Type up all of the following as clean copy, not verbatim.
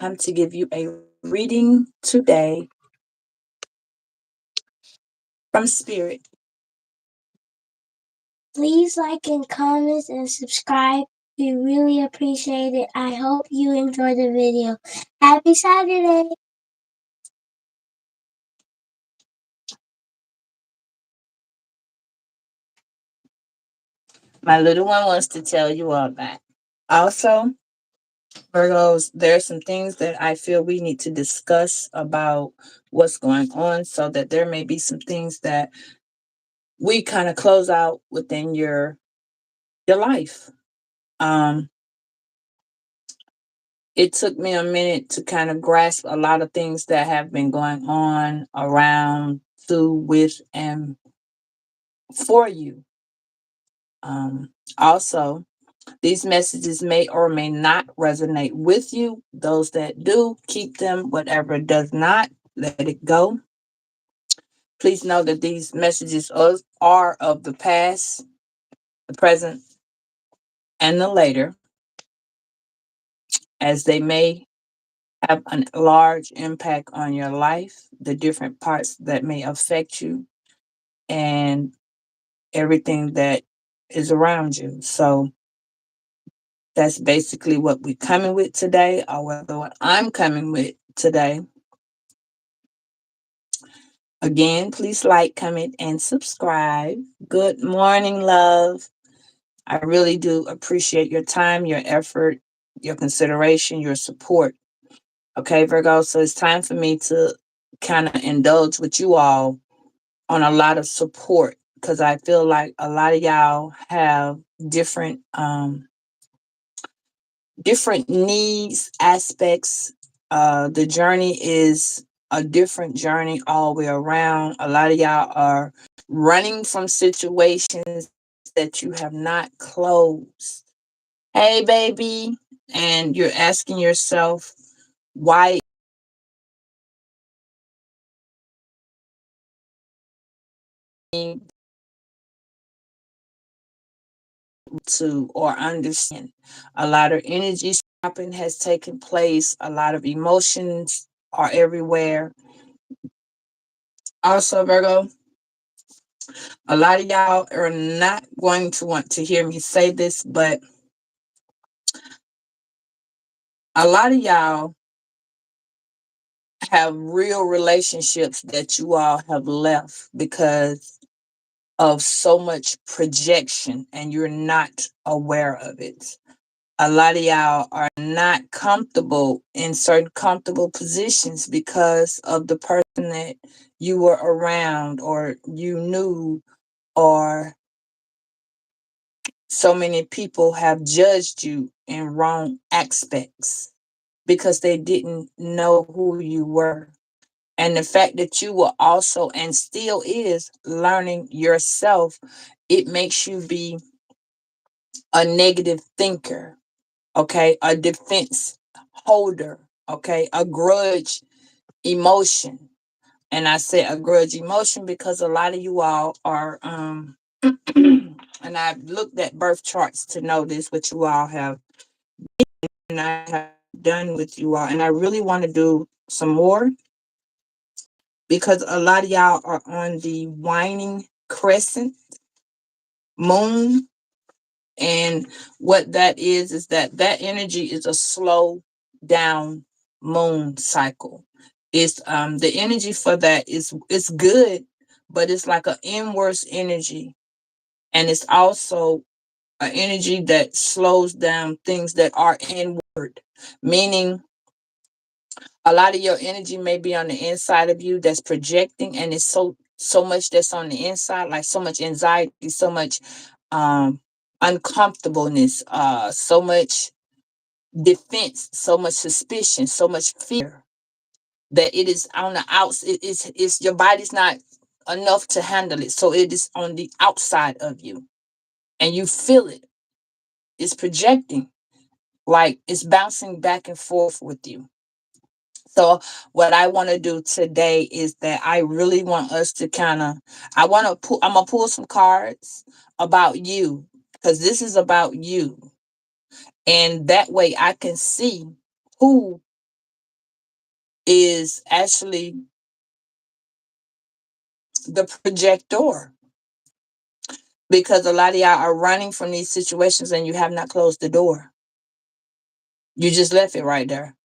come to give you a reading today from Spirit. Please like and comment and subscribe. We really appreciate it. I hope you enjoy the video. Happy Saturday! My little one wants to tell you all that. Also, Virgos, there are some things that I feel we need to discuss about what's going on so that there may be some things that we kind of close out within your life. Um it took me a minute to kind of grasp a lot of things that have been going on around, to, with, and for you. Also, these messages may or may not resonate with you. Those that do, keep them. Whatever does not, let it go. Please know that these messages are of the past, the present, and the later, as they may have a large impact on your life, the different parts that may affect you, and everything that is around you. So that's basically what we're coming with today, or whether what I'm coming with today. Again, please like, comment, and subscribe. Good morning, love. I really do appreciate your time, your effort, your consideration, your support. Okay, Virgo. So it's time for me to kind of indulge with you all on a lot of support, because I feel like a lot of y'all have different different needs, aspects. The journey is a different journey all the way around. A lot of y'all are running from situations that you have not closed. Hey, baby. And you're asking yourself, why to or understand. A lot of energy swapping has taken place. A lot of emotions are everywhere. Also, Virgo, a lot of y'all are not going to want to hear me say this, but a lot of y'all have real relationships that you all have left because of so much projection and you're not aware of it. A lot of y'all are not comfortable in certain comfortable positions because of the person that you were around or you knew, or so many people have judged you in wrong aspects because they didn't know who you were. And the fact that you were also and still is learning yourself, it makes you be a negative thinker, okay, a defense holder, okay, a grudge emotion. And I say a grudge emotion because a lot of you all are and I've looked at birth charts to know this, what you all have, and I have done with you all, and I really want to do some more because a lot of y'all are on the waning crescent moon. And what that is that energy is a slow down moon cycle. It's the energy for that is it's good, but it's like an inwards energy. And it's also an energy that slows down things that are inward, meaning a lot of your energy may be on the inside of you that's projecting, and it's so much that's on the inside, like so much anxiety, so much um uncomfortableness, so much defense, so much suspicion, so much fear, that it is on the outs. It's your body's not enough to handle it, so it is on the outside of you, and you feel it. It's projecting, like it's bouncing back and forth with you. So what I want to do today is that I really want us to kind of, I'm gonna pull some cards about you, because this is about you, and that way I can see who is actually the projector, because a lot of y'all are running from these situations and you have not closed the door. You just left it right there.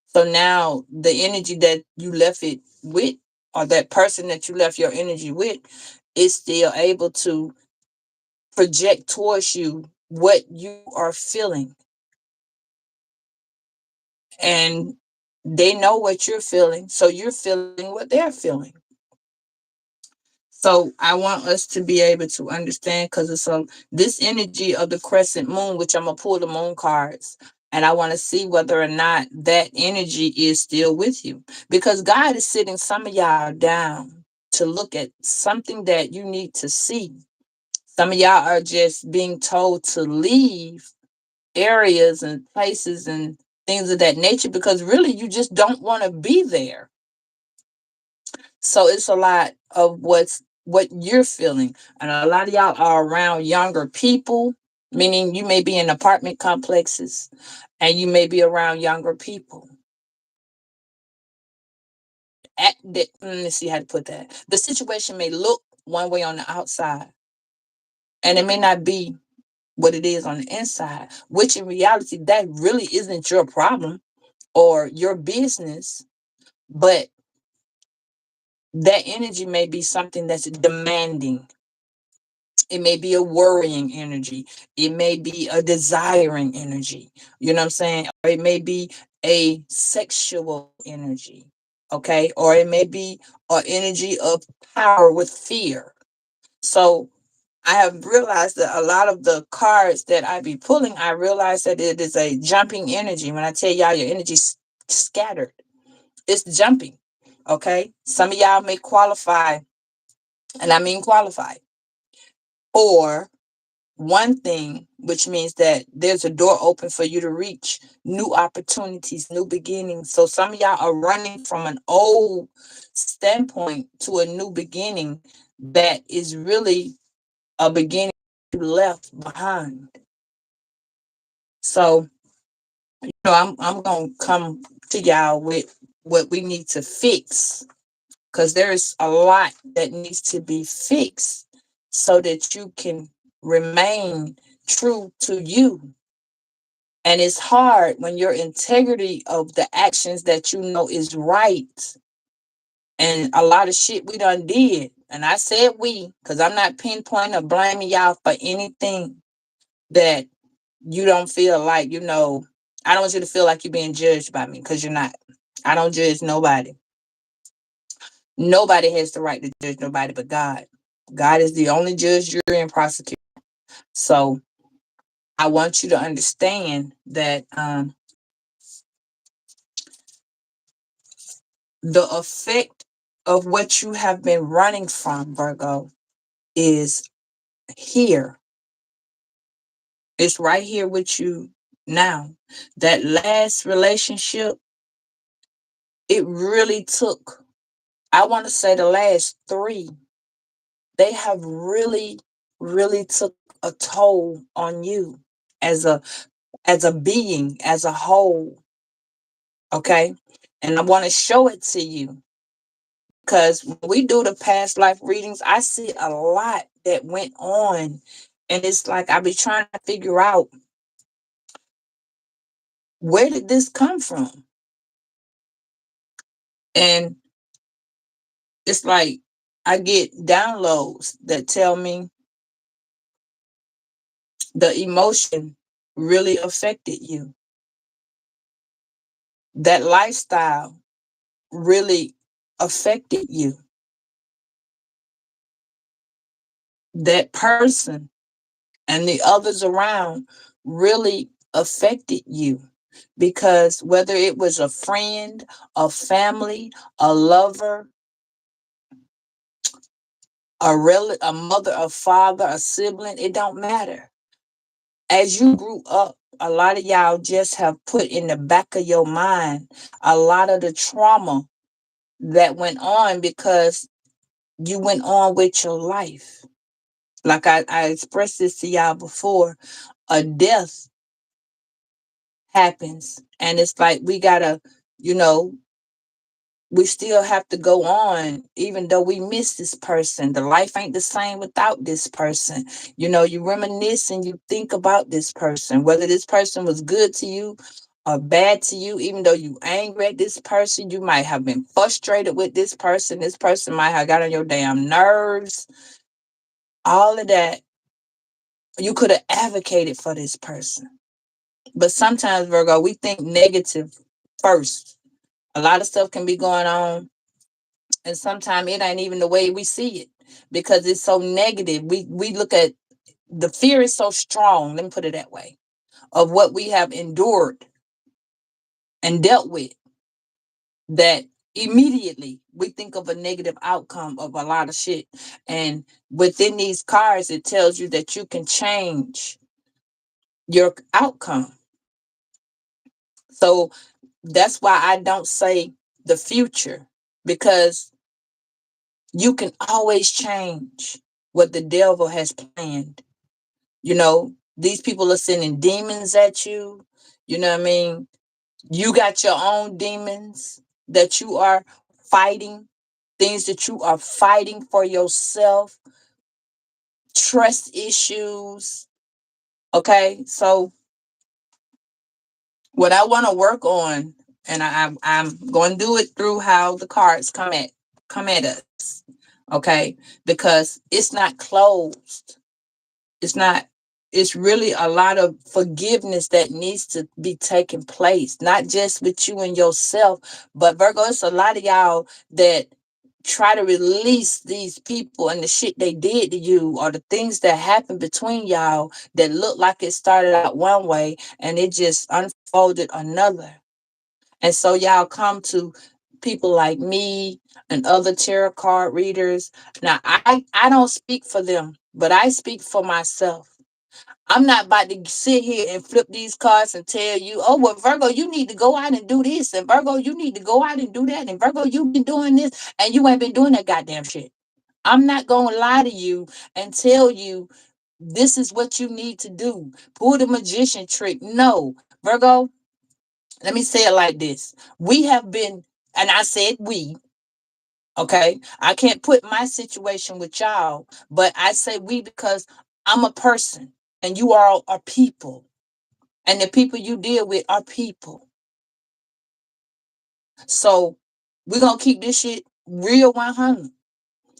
So now the energy that you left it with, or that person that you left your energy with, is still able to project towards you what you are feeling. And they know what you're feeling. So you're feeling what they're feeling. So I want us to be able to understand, because it's this energy of the crescent moon, which I'm gonna pull the moon cards, and I want to see whether or not that energy is still with you. Because God is sitting some of y'all down to look at something that you need to see. Some of y'all are just being told to leave areas and places and things of that nature because really you just don't want to be there. So it's a lot of what you're feeling. And a lot of y'all are around younger people, meaning you may be in apartment complexes and you may be around younger people. Let me see how to put that. The situation may look one way on the outside, and it may not be what it is on the inside, which in reality, that really isn't your problem or your business, but that energy may be something that's demanding. It may be a worrying energy. It may be a desiring energy. You know what I'm saying? Or it may be a sexual energy. Okay. Or it may be an energy of power with fear. So I have realized that a lot of the cards that I be pulling, I realize that it is a jumping energy. When I tell y'all your energy scattered, it's jumping. Okay. Some of y'all may qualify, and I mean qualify, or one thing, which means that there's a door open for you to reach new opportunities, new beginnings. So some of y'all are running from an old standpoint to a new beginning that is really a beginning you left behind. So, I'm gonna come to y'all with what we need to fix, because there's a lot that needs to be fixed so that you can remain true to you. And it's hard when your integrity of the actions that you know is right. And a lot of shit we done did. And I said we, because I'm not pinpointing or blaming y'all for anything that you don't feel like, I don't want you to feel like you're being judged by me, because you're not. I don't judge nobody. Nobody has the right to judge nobody but God. God is the only judge, jury, and prosecutor. So I want you to understand that the effect of what you have been running from, Virgo, is here. It's right here with you now. That last relationship, it really took, I want to say the last three, they have really, really took a toll on you as a being, as a whole. Okay. And I want to show it to you, because when we do the past life readings, I see a lot that went on. And it's like I be trying to figure out, where did this come from? And it's like I get downloads that tell me the emotion really affected you. That lifestyle really affected you. That person and the others around really affected you, because whether it was a friend, a family, a lover, a mother, a father, a sibling, it don't matter. As you grew up, a lot of y'all just have put in the back of your mind a lot of the trauma that went on, because you went on with your life. Like I expressed this to y'all before, a death happens, and it's like we gotta, you know we still have to go on, even though we miss this person. The life ain't the same without this person. You reminisce and you think about this person, whether this person was good to you or bad to you. Even though you angry at this person, you might have been frustrated with this person. This person might have got on your damn nerves. All of that, you could have advocated for this person. But sometimes, Virgo, we think negative first. A lot of stuff can be going on, and sometimes it ain't even the way we see it because it's so negative. We look at the fear is so strong. Let me put it that way, of what we have endured and dealt with, that immediately we think of a negative outcome of a lot of shit. And within these cards, it tells you that you can change your outcome. So that's why I don't say the future, because you can always change what the devil has planned. These people are sending demons at you. You know what I mean? You got your own demons that you are fighting, things that you are fighting for yourself, trust issues. Okay. So, what I want to work on, and I'm going to do it through how the cards come at us. Okay. Because it's not closed. It's not. It's really a lot of forgiveness that needs to be taking place, not just with you and yourself, but Virgo, it's a lot of y'all that try to release these people and the shit they did to you, or the things that happened between y'all that look like it started out one way and it just unfolded another. And so y'all come to people like me and other tarot card readers. Now, I don't speak for them, but I speak for myself. I'm not about to sit here and flip these cards and tell you, oh, well, Virgo, you need to go out and do this. And Virgo, you need to go out and do that. And Virgo, you've been doing this and you ain't been doing that goddamn shit. I'm not going to lie to you and tell you this is what you need to do. Pull the magician trick. No, Virgo, let me say it like this. We have been, and I said we, okay? I can't put my situation with y'all, but I say we because I'm a person and you all are people. And the people you deal with are people. So we're going to keep this shit real 100.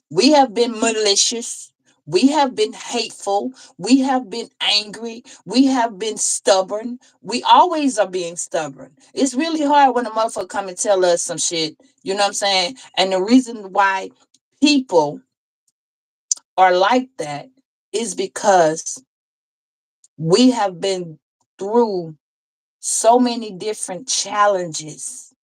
We have been malicious. We have been hateful. We have been angry. We have been stubborn. We always are being stubborn. It's really hard when a motherfucker come and tell us some shit. You know what I'm saying? And the reason why people are like that is because we have been through so many different challenges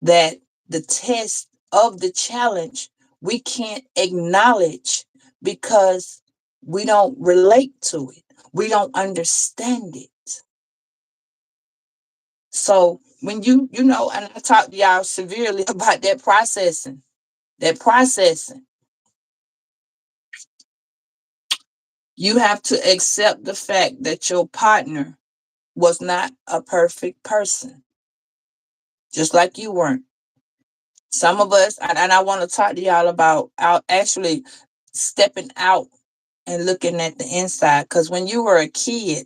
that the test of the challenge we can't acknowledge because we don't relate to it. We don't understand it. So when and I talked to y'all severely about that processing, you have to accept the fact that your partner was not a perfect person, just like you weren't. Some of us, and I want to talk to y'all about out actually stepping out and looking at the inside. Because when you were a kid,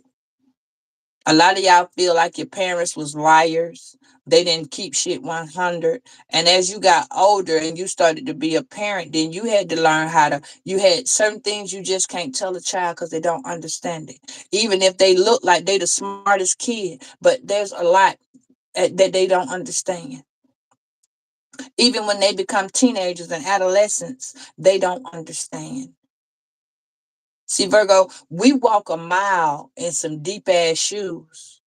a lot of y'all feel like your parents was liars. They didn't keep shit 100. And as you got older and you started to be a parent, then you had to learn you had certain things you just can't tell a child because they don't understand it. Even if they look like they the smartest kid, but there's a lot that they don't understand. Even when they become teenagers and adolescents, they don't understand. See, Virgo, we walk a mile in some deep ass shoes.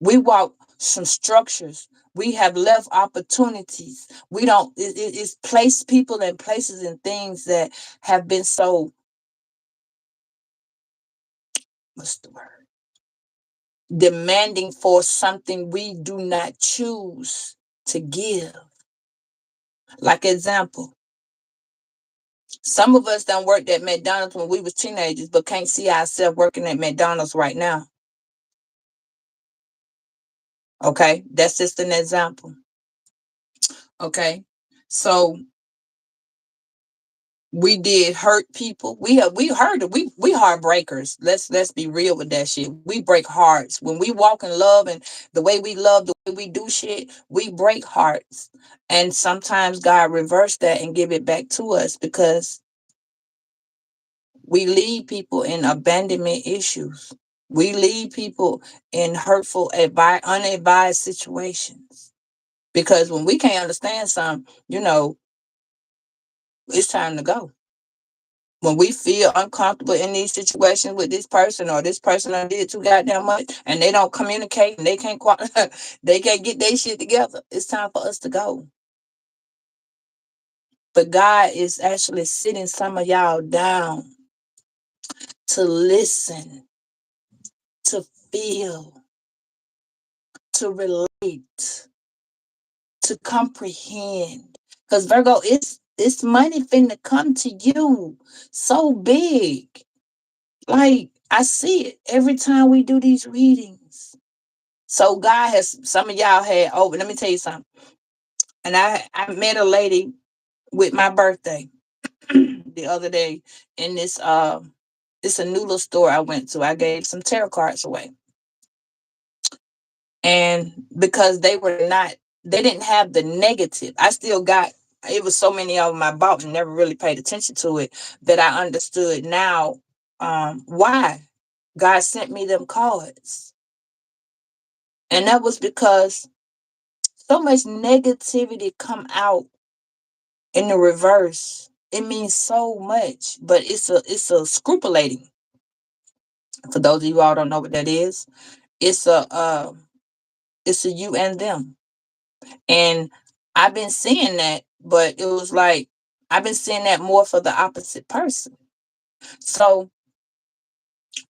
We walk some structures. We have left opportunities. We don't, it's place people and places and things that have been so, what's the word? Demanding for something we do not choose to give. Like example, some of us done worked at McDonald's when we was teenagers, but can't see ourselves working at McDonald's right now. Okay, that's just an example. Okay. So we did hurt people. We heard it. We heartbreakers. Let's be real with that shit. We break hearts. When we walk in love and the way we love, the way we do shit, we break hearts. And sometimes God reversed that and give it back to us because we leave people in abandonment issues. We leave people in hurtful, unadvised situations. Because when we can't understand something, it's time to go. When we feel uncomfortable in these situations with this person, or this person done did too goddamn much and they don't communicate and they can't they can't get their shit together, it's time for us to go. But God is actually sitting some of y'all down to listen, to feel, to relate, to comprehend. Because Virgo, it's money finna come to you so big. Like, I see it every time we do these readings. So God has, some of y'all had, oh, let me tell you something. And I met a lady with my birthday the other day in this it's a noodle store I went to. I gave some tarot cards away. And because they didn't have the negative. I still got, it was so many of them I bought and never really paid attention to it, that I understood now why God sent me them cards. And that was because so much negativity come out in the reverse. It means so much, but it's a scrupulating. For those of you all don't know what that is, it's a you and them. And I've been seeing that, but it was like I've been seeing that more for the opposite person. So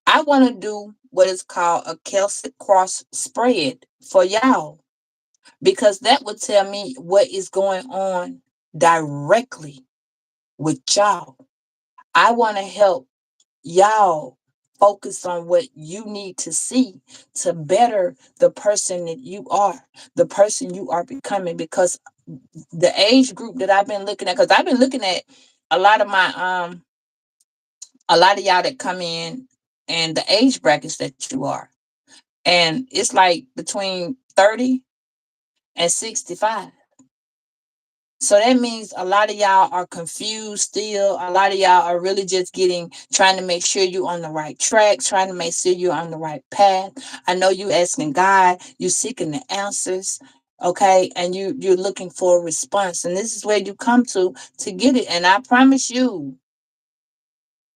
I want to do what is called a Celtic cross spread for y'all, because that would tell me what is going on directly with y'all. I want to help y'all focus on what you need to see to better the person that you are, the person you are becoming. Because the age group that I've been looking at, because I've been looking at a lot of my a lot of y'all that come in and the age brackets that you are. And it's like between 30 and 65. So that means a lot of y'all are confused still. A lot of y'all are really just trying to make sure you're on the right track, trying to make sure you're on the right path. I know you asking God, you seeking the answers, okay? And you're looking for a response. And this is where you come to get it. And I promise you,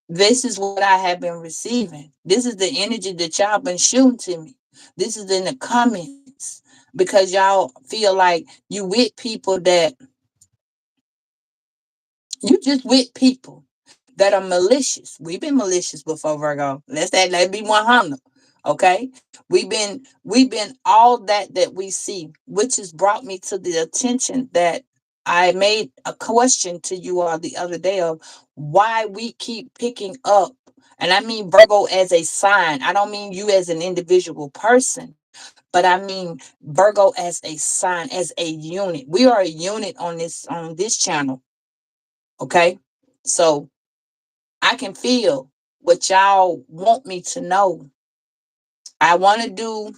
this is what I have been receiving. This is the energy that y'all been shooting to me. This is in the comments because y'all feel like you with people that you just with people that are malicious. We've been malicious before, Virgo. Let's be 100. Okay? We've been all that we see, which has brought me to the attention that I made a question to you all the other day of why we keep picking up. And I mean Virgo as a sign. I don't mean you as an individual person, but I mean Virgo as a sign, as a unit. We are a unit on this channel. Okay. So I can feel what y'all want me to know. I want to do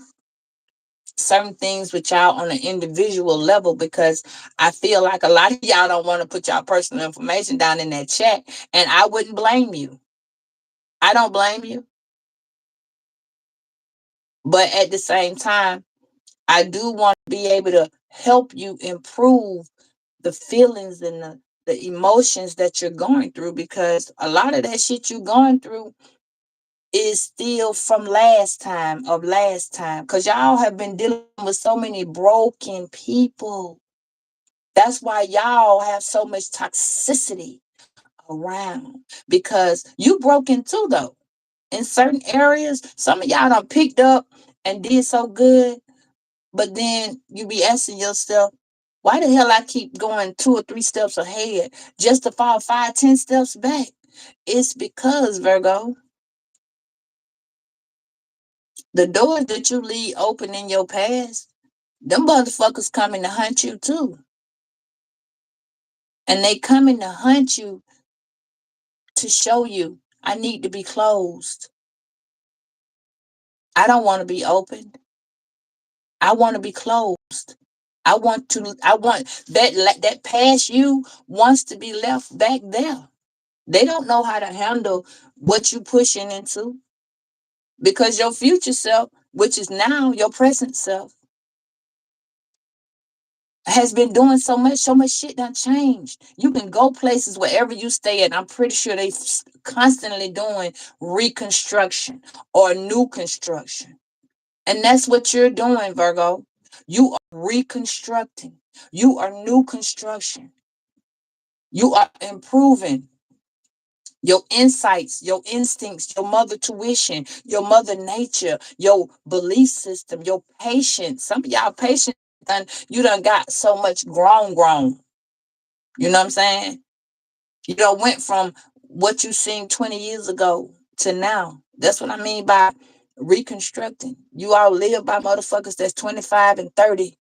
certain things with y'all on an individual level because I feel like a lot of y'all don't want to put y'all personal information down in that chat. And I wouldn't blame you. I don't blame you. But at the same time, I do want to be able to help you improve the feelings and the emotions that you're going through, because a lot of that shit you're going through is still from last time, because y'all have been dealing with so many broken people. That's why y'all have so much toxicity around, because you broken too though. In certain areas, some of y'all done picked up and did so good, but then you be asking yourself, why the hell I keep going 2 or 3 steps ahead just to fall 5, 10 steps back? It's because, Virgo, the doors that you leave open in your past, them motherfuckers coming to hunt you too. And they coming to hunt you to show you I need to be closed. I don't want to be opened. I want to be closed. I want that past you wants to be left back there. They don't know how to handle what you pushing into because your future self, which is now your present self, has been doing so much shit done changed. You can go places wherever you stay at. I'm pretty sure they constantly doing reconstruction or new construction. And that's what you're doing, Virgo. You are reconstructing. You are new construction. You are improving your insights, your instincts, your mother tuition, your mother nature, your belief system, your patience. Some of y'all patience done, you done got so much grown. You know what I'm saying? You done went from what you seen 20 years ago to now. That's what I mean by reconstructing. You all live by motherfuckers that's 25 and 30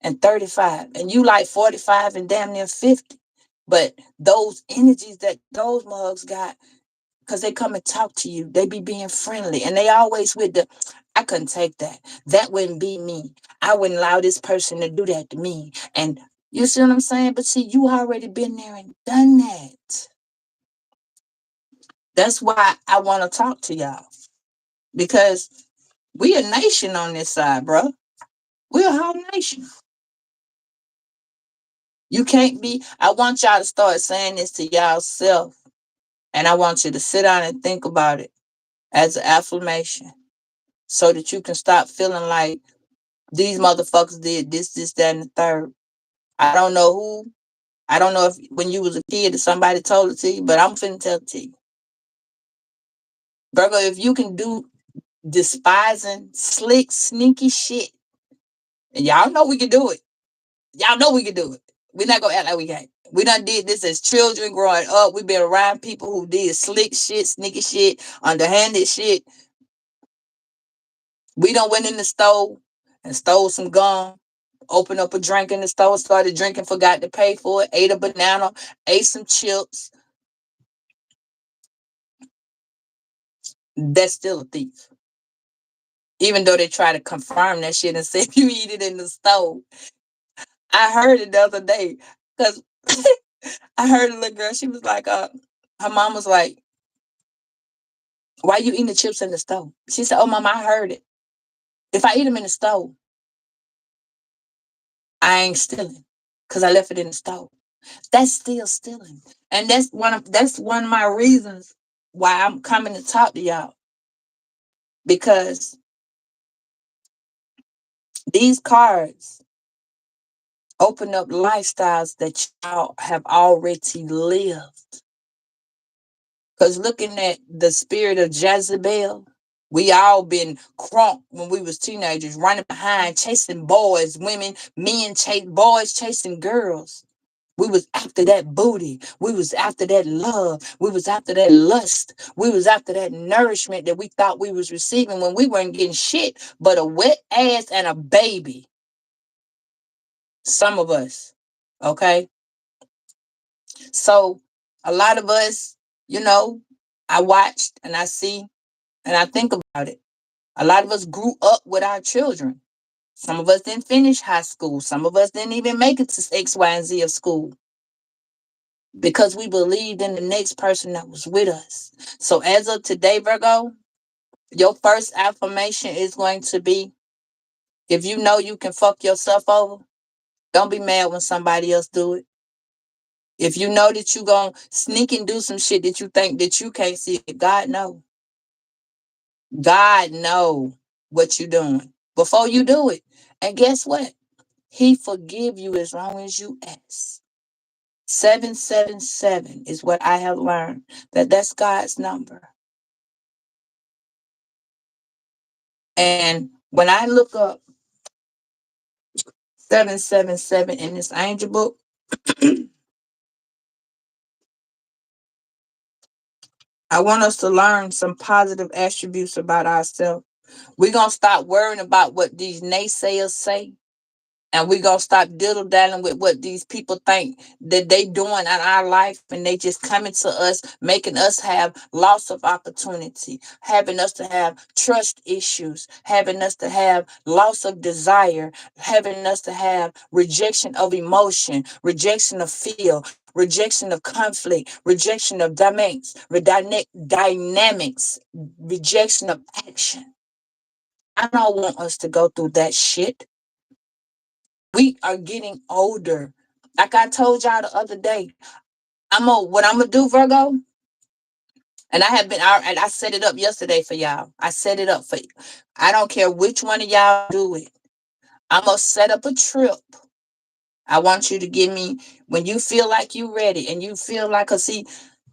and 35. And you like 45 and damn near 50. But those energies that those mugs got, because they come and talk to you. They be being friendly. And they always with the, I couldn't take that. That wouldn't be me. I wouldn't allow this person to do that to me. And you see what I'm saying? But see, you already been there and done that. That's why I want to talk to y'all. Because we a nation on this side, bro. We're a whole nation. You can't be, I want y'all to start saying this to y'all self. And I want you to sit down and think about it as an affirmation so that you can stop feeling like these motherfuckers did this, that, and the third. I don't know who. I don't know if when you was a kid if somebody told it to you, but I'm finna tell it to you. Virgo, if you can do despising, slick, sneaky shit, and y'all know we can do it. Y'all know we can do it. We're not gonna act like we can't. We done did this as children growing up. We been around people who did slick shit, sneaky shit, underhanded shit. We done went in the store and stole some gum, opened up a drink in the store, started drinking, forgot to pay for it, ate a banana, ate some chips. That's still a thief. Even though they try to confirm that shit and say if you eat it in the store. I heard it the other day because I heard a little girl, she was like, her mom was like, why you eating the chips in the stove? She said, oh, mama, I heard it. If I eat them in the stove, I ain't stealing because I left it in the stove. That's still stealing. And that's one of my reasons why I'm coming to talk to y'all. Because these cards open up lifestyles that y'all have already lived. Because looking at the spirit of Jezebel, we all been crunk when we was teenagers, running behind, chasing boys, women, men chase boys chasing girls. We was after that booty. We was after that love. We was after that lust. We was after that nourishment that we thought we was receiving when we weren't getting shit but a wet ass and a baby. Some of us. Okay. So a lot of us, you know, I watched and I see and I think about it. A lot of us grew up with our children. Some of us didn't finish high school. Some of us didn't even make it to X, Y, and Z of school because we believed in the next person that was with us. So as of today, Virgo, your first affirmation is going to be, if you know you can fuck yourself over, don't be mad when somebody else do it. If you know that you gonna sneak and do some shit that you think that you can't see, God know. God know what you doing before you do it. And guess what? He forgive you as long as you ask. 777 is what I have learned. That's God's number. And when I look up 777 in this angel book, I want us to learn some positive attributes about ourselves. We're going to stop worrying about what these naysayers say. And we gonna stop diddle daddling with what these people think that they doing in our life, and they just coming to us, making us have loss of opportunity, having us to have trust issues, having us to have loss of desire, having us to have rejection of emotion, rejection of feel, rejection of conflict, rejection of dynamics, rejection of action. I don't want us to go through that shit. We are getting older. Like I told y'all the other day, what I'm gonna do, Virgo, and I set it up yesterday for y'all. I set it up for you. I don't care which one of y'all do it. I'm gonna set up a trip. I want you to give me when you feel like you ready and you feel like, cause see,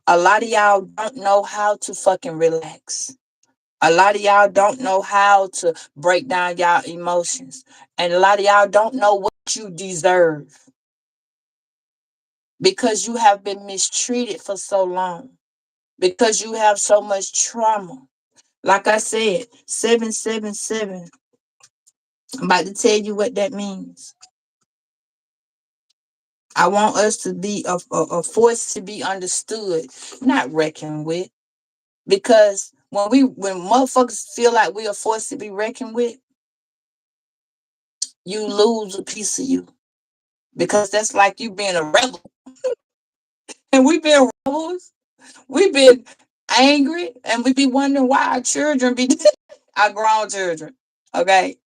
a lot of y'all don't know how to fucking relax. A lot of y'all don't know how to break down y'all emotions. And a lot of y'all don't know what you deserve because you have been mistreated for so long, because you have so much trauma. Like I said, 777. I'm about to tell you what that means. I want us to be a force to be understood, not reckoned with. Because when motherfuckers feel like we are forced to be reckoned with, you lose a piece of you. Because that's like you being a rebel. And we've been rebels. We've been angry, and we be wondering why our children be our grown children. Okay.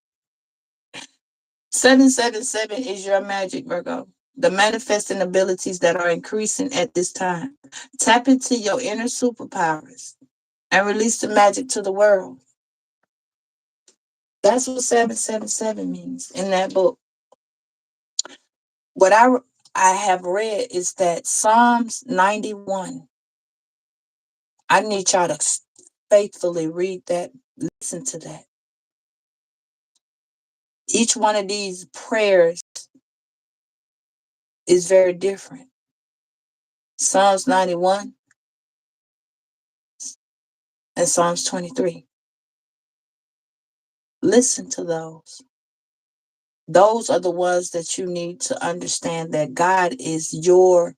777 is your magic, Virgo. The manifesting abilities that are increasing at this time. Tap into your inner superpowers and release the magic to the world. That's what 777 means in that book. What I have read is that Psalms 91. I need y'all to faithfully read that, listen to that. Each one of these prayers is very different. Psalms 91 and Psalms 23. Listen to those. Those are the ones that you need to understand that God is your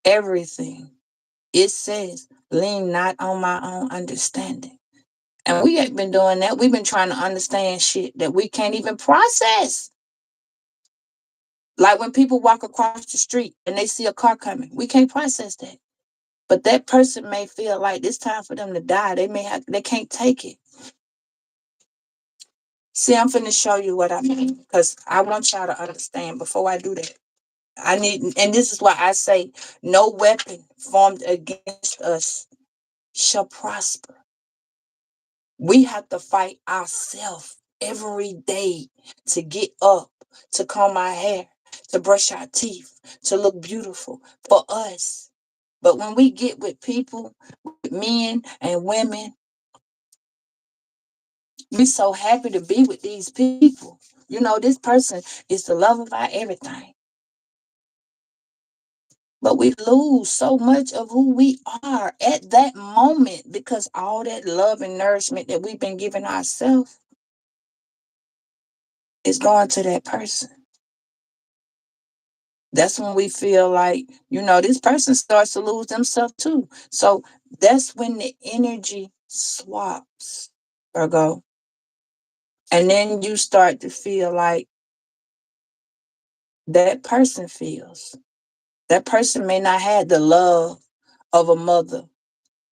everything. It says, lean not on my own understanding. And we ain't been doing that. We've been trying to understand shit that we can't even process. Like when people walk across the street and they see a car coming, we can't process that. But that person may feel like it's time for them to die. They can't take it. See, I'm finna show you what I mean because I want y'all to understand before I do that. And this is why I say, no weapon formed against us shall prosper. We have to fight ourselves every day to get up, to comb our hair, to brush our teeth, to look beautiful for us. But when we get with people, with men and women, we so happy to be with these people. You know, this person is the love of our everything. But we lose so much of who we are at that moment because all that love and nourishment that we've been giving ourselves is going to that person. That's when we feel like, this person starts to lose themselves too. So that's when the energy swaps, Virgo. And then you start to feel like that person feels. That person may not have the love of a mother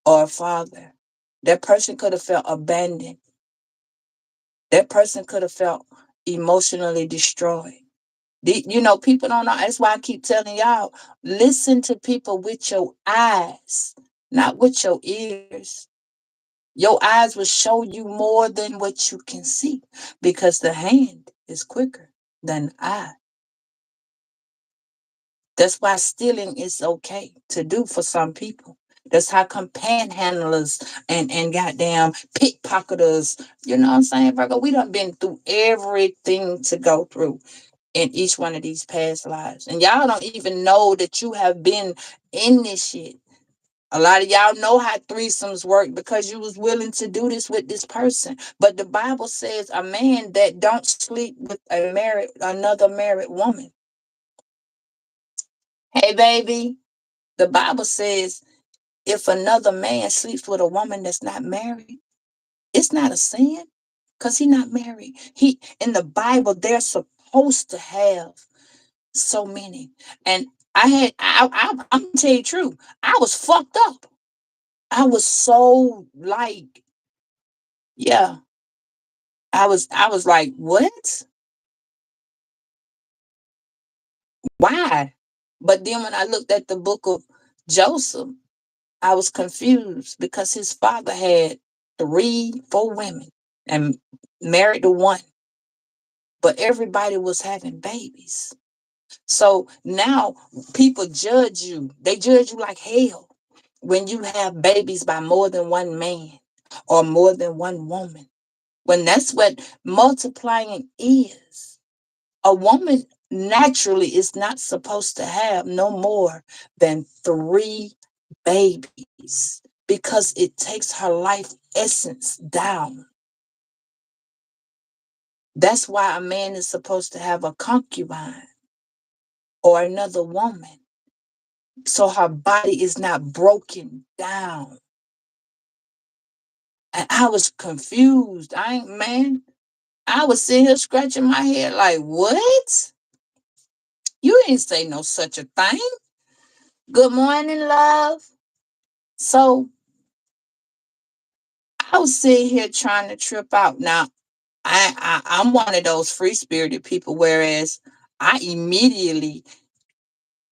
or a father. That person could have felt abandoned. That person could have felt emotionally destroyed. People don't know. That's why I keep telling y'all, listen to people with your eyes, not with your ears. Your eyes will show you more than what you can see because the hand is quicker than the eye. That's why stealing is okay to do for some people. That's how come panhandlers and goddamn pickpocketers, you know what I'm saying, Virgo? We done been through everything to go through in each one of these past lives. And y'all don't even know that you have been in this shit. A lot of y'all know how threesomes work because you was willing to do this with this person. But the Bible says a man that don't sleep with another married woman. Hey, baby, the Bible says if another man sleeps with a woman that's not married, it's not a sin because he not married. He in the Bible, they're supposed to have so many. And I'm gonna tell you the truth. I was fucked up. I was so like, yeah. I was like, what? Why? But then when I looked at the book of Joseph, I was confused because his father had three, four women and married the one, but everybody was having babies. So now people judge you. They judge you like hell when you have babies by more than one man or more than one woman. When that's what multiplying is. A woman naturally is not supposed to have no more than three babies because it takes her life essence down. That's why a man is supposed to have a concubine or another woman so her body is not broken down. And I was confused. Man, I was sitting here scratching my head like, what? You ain't say no such a thing. Good morning, love. So I was sitting here trying to trip out. Now, I'm one of those free spirited people, whereas I immediately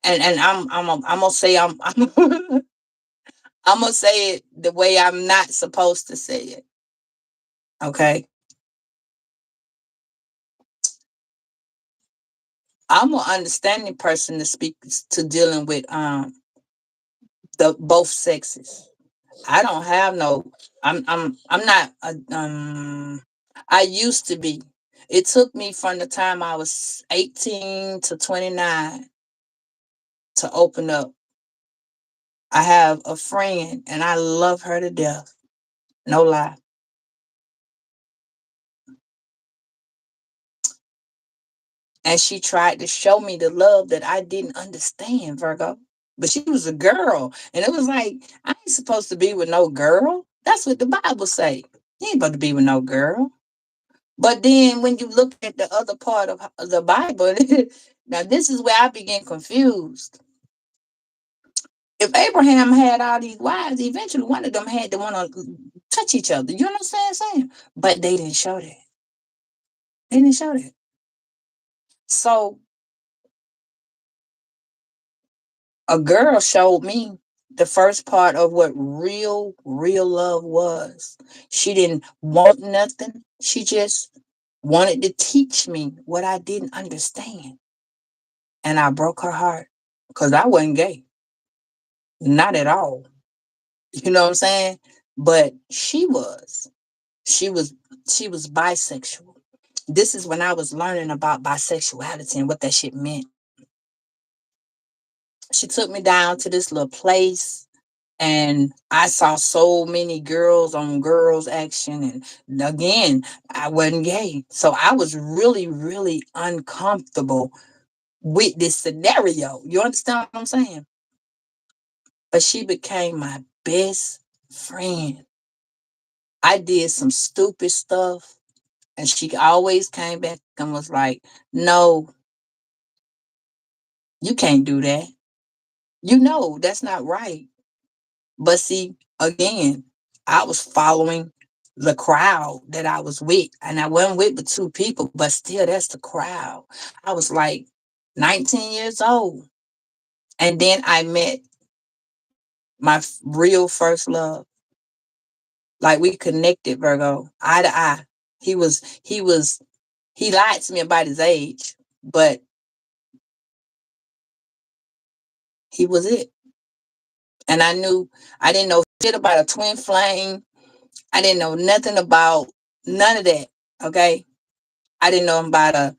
and I'm gonna say I'm I'm gonna say it the way I'm not supposed to say it. Okay, I'm an understanding person to speak to dealing with the both sexes. I don't have no. I'm not. I used to be. It took me from the time I was 18 to 29 to open up. I have a friend and I love her to death. No lie. And she tried to show me the love that I didn't understand, Virgo. But she was a girl. And it was like, I ain't supposed to be with no girl. That's what the Bible say. You ain't supposed to be with no girl. But then when you look at the other part of the Bible, now this is where I begin confused. If Abraham had all these wives, eventually one of them had to want to touch each other. You know what I'm saying? But they didn't show that. They didn't show that. So a girl showed me the first part of what real love was. She didn't want nothing. She just wanted to teach me what I didn't understand. And I broke her heart because I wasn't gay. Not at all. You know what I'm saying? But she was. She was she was bisexual. This is when I was learning about bisexuality and what that shit meant. She took me down to this little place and I saw so many girls on girls action and again, I wasn't gay. So I was really uncomfortable with this scenario. You understand what I'm saying? But she became my best friend. I did some stupid stuff, and she always came back and was like, no, you can't do that. You know, that's not right. But see, again, I was following the crowd that I was with, and I wasn't with but two people, but still, that's the crowd. I was like 19 years old. And then I met my real first love. Like we connected, Virgo, eye to eye. He lied to me about his age, but he was it. And I didn't know shit about a twin flame. I didn't know nothing about none of that. Okay. I didn't know about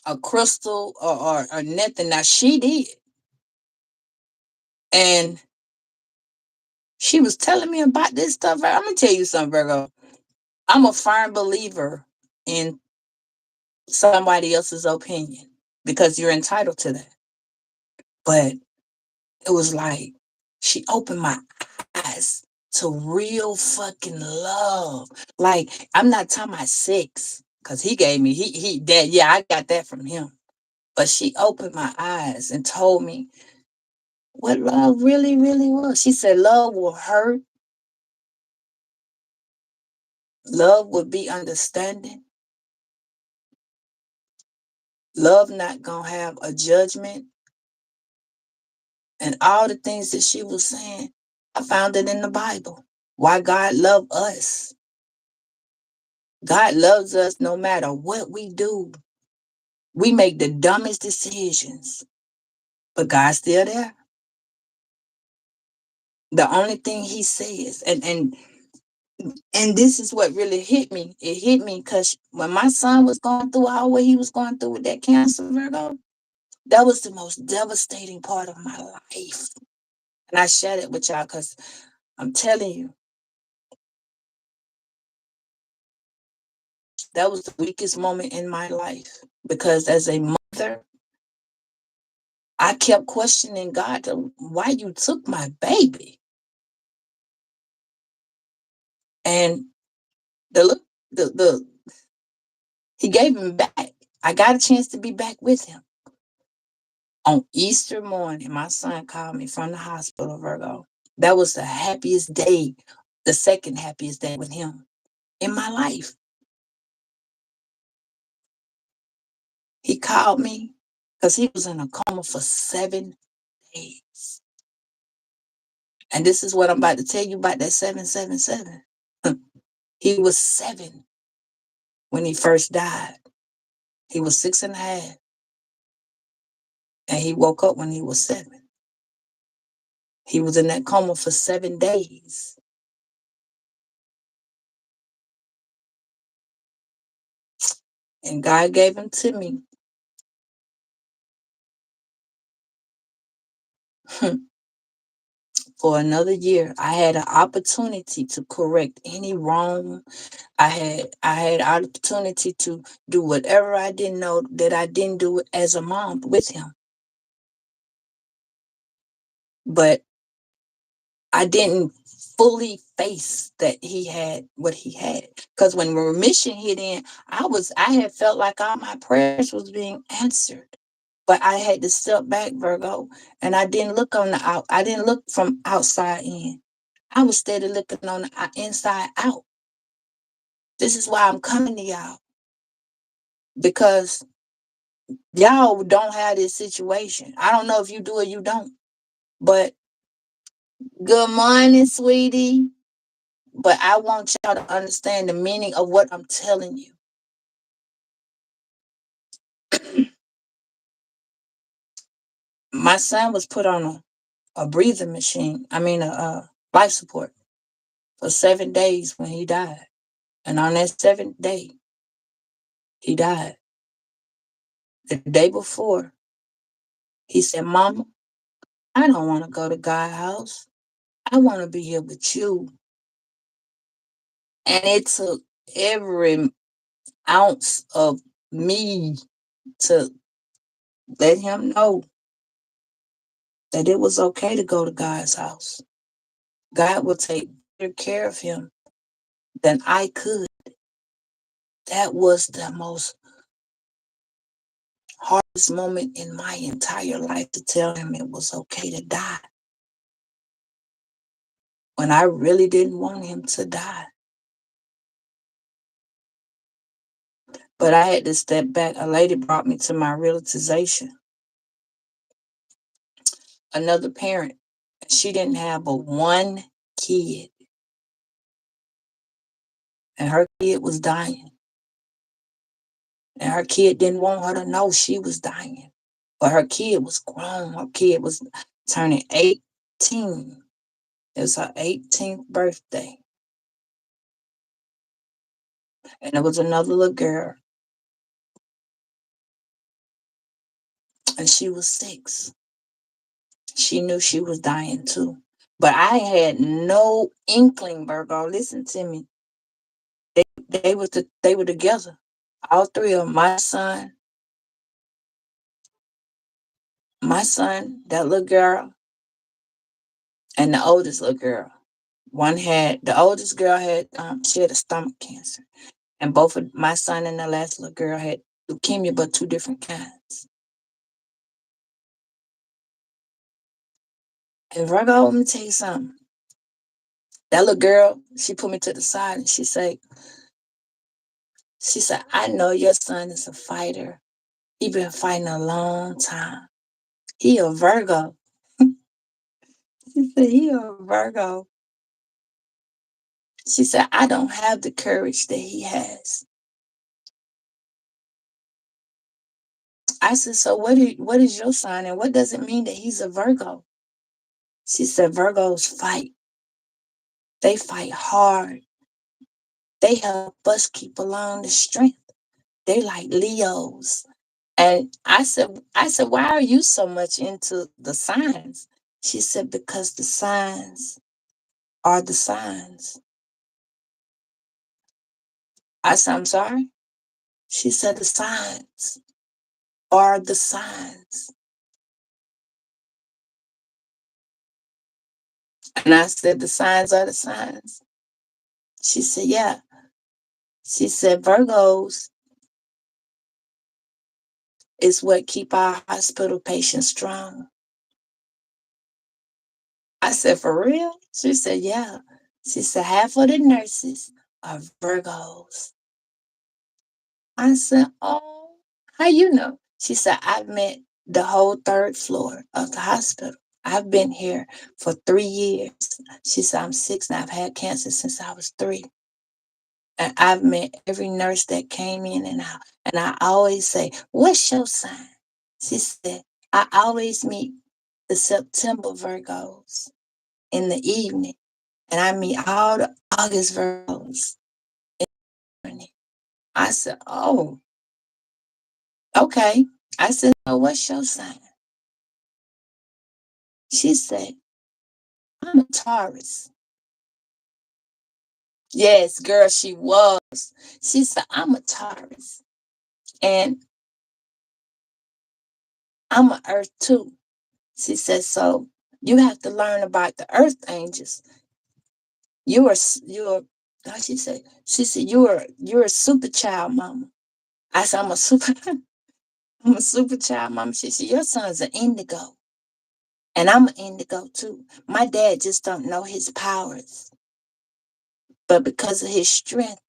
a crystal or nothing. Now she did. And She was telling me about this stuff. I'm gonna tell you something, Virgo. I'm a firm believer in somebody else's opinion because you're entitled to that. But it was like she opened my eyes to real fucking love. Like, I'm not talking about sex, because he gave me he that, yeah, I got that from him. But she opened my eyes and told me what love really, really was. She said love will hurt, love will be understanding, love not gonna have a judgment, and all the things that she was saying, I found it in the Bible. Why God loved us. God loves us no matter what we do. We make the dumbest decisions, but God's still there. The only thing He says, and this is what really hit me. It hit me because when my son was going through all what he was going through with that cancer, Virgo, that was the most devastating part of my life. And I shared it with y'all because I'm telling you, that was the weakest moment in my life. Because as a mother, I kept questioning God, why you took my baby. And the the he gave him back. I got a chance to be back with him. On Easter morning, my son called me from the hospital, Virgo. That was the happiest day, the second happiest day with him in my life. He called me because he was in a coma for 7 days. And this is what I'm about to tell you about that 777. He was 7 when he first died. He was 6.5. And he woke up when he was 7. He was in that coma for 7 days. And God gave him to me for another year. I had an opportunity to correct any wrong. I had opportunity to do whatever I didn't know that I didn't do it as a mom with him. But I didn't fully face that he had what he had. Because when remission hit in, I had felt like all my prayers was being answered. But I had to step back, Virgo, and I didn't look on the out. I didn't look from outside in. I was steady looking on the inside out. This is why I'm coming to y'all, because y'all don't have this situation. I don't know if you do or you don't. But good morning, sweetie. But I want y'all to understand the meaning of what I'm telling you. My son was put on a breathing machine. A life support for 7 days when he died. And on that 7th day, he died. The day before, he said, Mama, I don't want to go to God's house. I want to be here with you. And it took every ounce of me to let him know that it was okay to go to God's house. God will take better care of him than I could. That was the most hardest moment in my entire life, to tell him it was okay to die when I really didn't want him to die. But I had to step back. A lady brought me to my realization. Another parent, she didn't have but one kid, and her kid was dying. And her kid didn't want her to know she was dying. But her kid was grown. Her kid was turning 18. It was her 18th birthday. And there was another little girl, and she was 6. She knew she was dying too. But I had no inkling, Virgo. Listen to me. They were together. All three of them. My son, that little girl, and the oldest little girl. The oldest girl had she had a stomach cancer. And both of my son and the last little girl had leukemia, but two different kinds. And Virgo, let me tell you something. That little girl, she put me to the side and she said, I know your son is a fighter. He been fighting a long time. He a Virgo. She said, he a Virgo. She said, I don't have the courage that he has. I said, so what is your sign and what does it mean that he's a Virgo? She said, Virgos fight. They fight hard. They help us keep along the strength. They like Leos. And I said, why are you so much into the signs? She said, because the signs are the signs. I said, I'm sorry. She said, the signs are the signs. And I said, the signs are the signs. She said, yeah. She said, Virgos is what keep our hospital patients strong. I said, for real? She said, yeah. She said, half of the nurses are Virgos. I said, oh, how you know? She said, I've met the whole third floor of the hospital. I've been here for 3 years. She said, I'm 6 and I've had cancer since I was 3. And I've met every nurse that came in and out. And I always say, what's your sign? She said, I always meet the September Virgos in the evening. And I meet all the August Virgos in the morning. I said, oh, okay. I said, oh, what's your sign? She said, I'm a Taurus. Yes, girl, she was. She said, I'm a Taurus. And I'm an Earth too. She said, so you have to learn about the Earth angels. You're how she said, you're a super child mama. I said, I'm a super child mama. She said, your son's an indigo. And I'm an indigo too. My dad just don't know his powers. But because of his strength,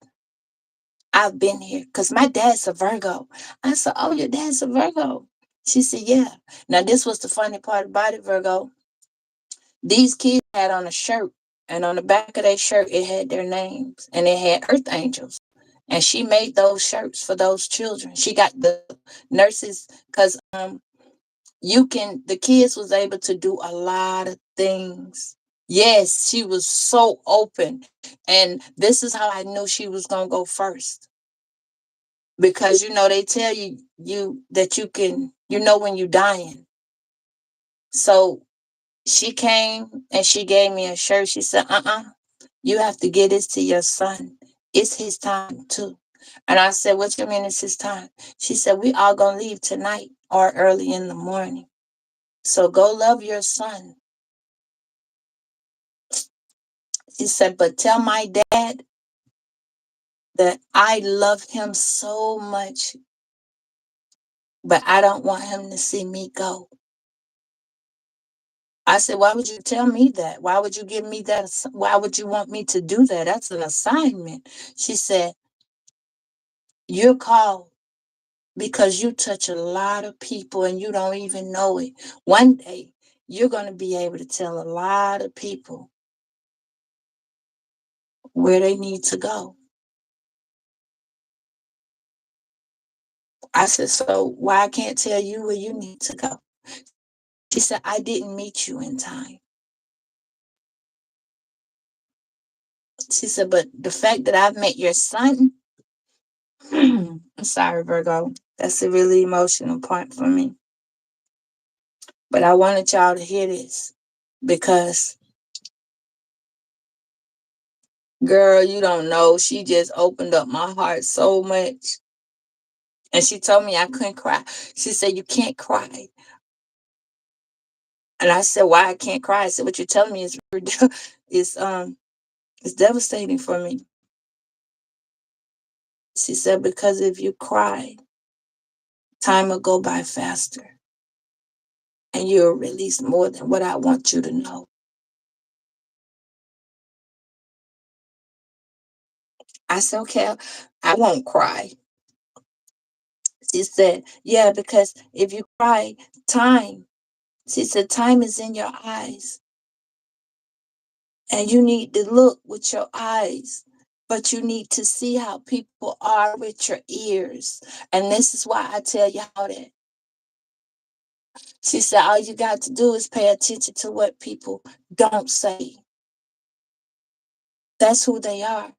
I've been here. Because my dad's a Virgo. I said, oh, your dad's a Virgo. She said, yeah. Now, this was the funny part about it, Virgo. These kids had on a shirt, and on the back of their shirt, it had their names, and it had Earth Angels. And she made those shirts for those children. She got the nurses, because the kids was able to do a lot of things. Yes, she was so open. And this is how I knew she was gonna go first. Because they tell you that you can, when you're dying. So she came and she gave me a shirt. She said, you have to get this to your son. It's his time too. And I said, what you mean it's his time? She said, we all gonna leave tonight or early in the morning. So go love your son. She said, but tell my dad that I love him so much, but I don't want him to see me go. I said, why would you tell me that? Why would you give me that? Why would you want me to do that? That's an assignment. She said, you're called because you touch a lot of people and you don't even know it. One day, you're going to be able to tell a lot of people where they need to go. I said, so why I can't tell you where you need to go? She said, I didn't meet you in time. She said, but the fact that I've met your son, I'm sorry, Virgo, that's a really emotional point for me. But I wanted y'all to hear this because Girl, you don't know. She just opened up my heart so much. And she told me I couldn't cry. She said, "You can't cry." And I said, "Why I can't cry?" I said, "What you're telling me is is it's devastating for me." She said, "Because if you cry, time will go by faster and you'll release more than what I want you to know." I said, "Okay, I won't cry." She said, "Yeah, because if you cry, time," she said, "time is in your eyes and you need to look with your eyes. But you need to see how people are with your ears. And this is why I tell you how that." She said, "All you got to do is pay attention to what people don't say. That's who they are.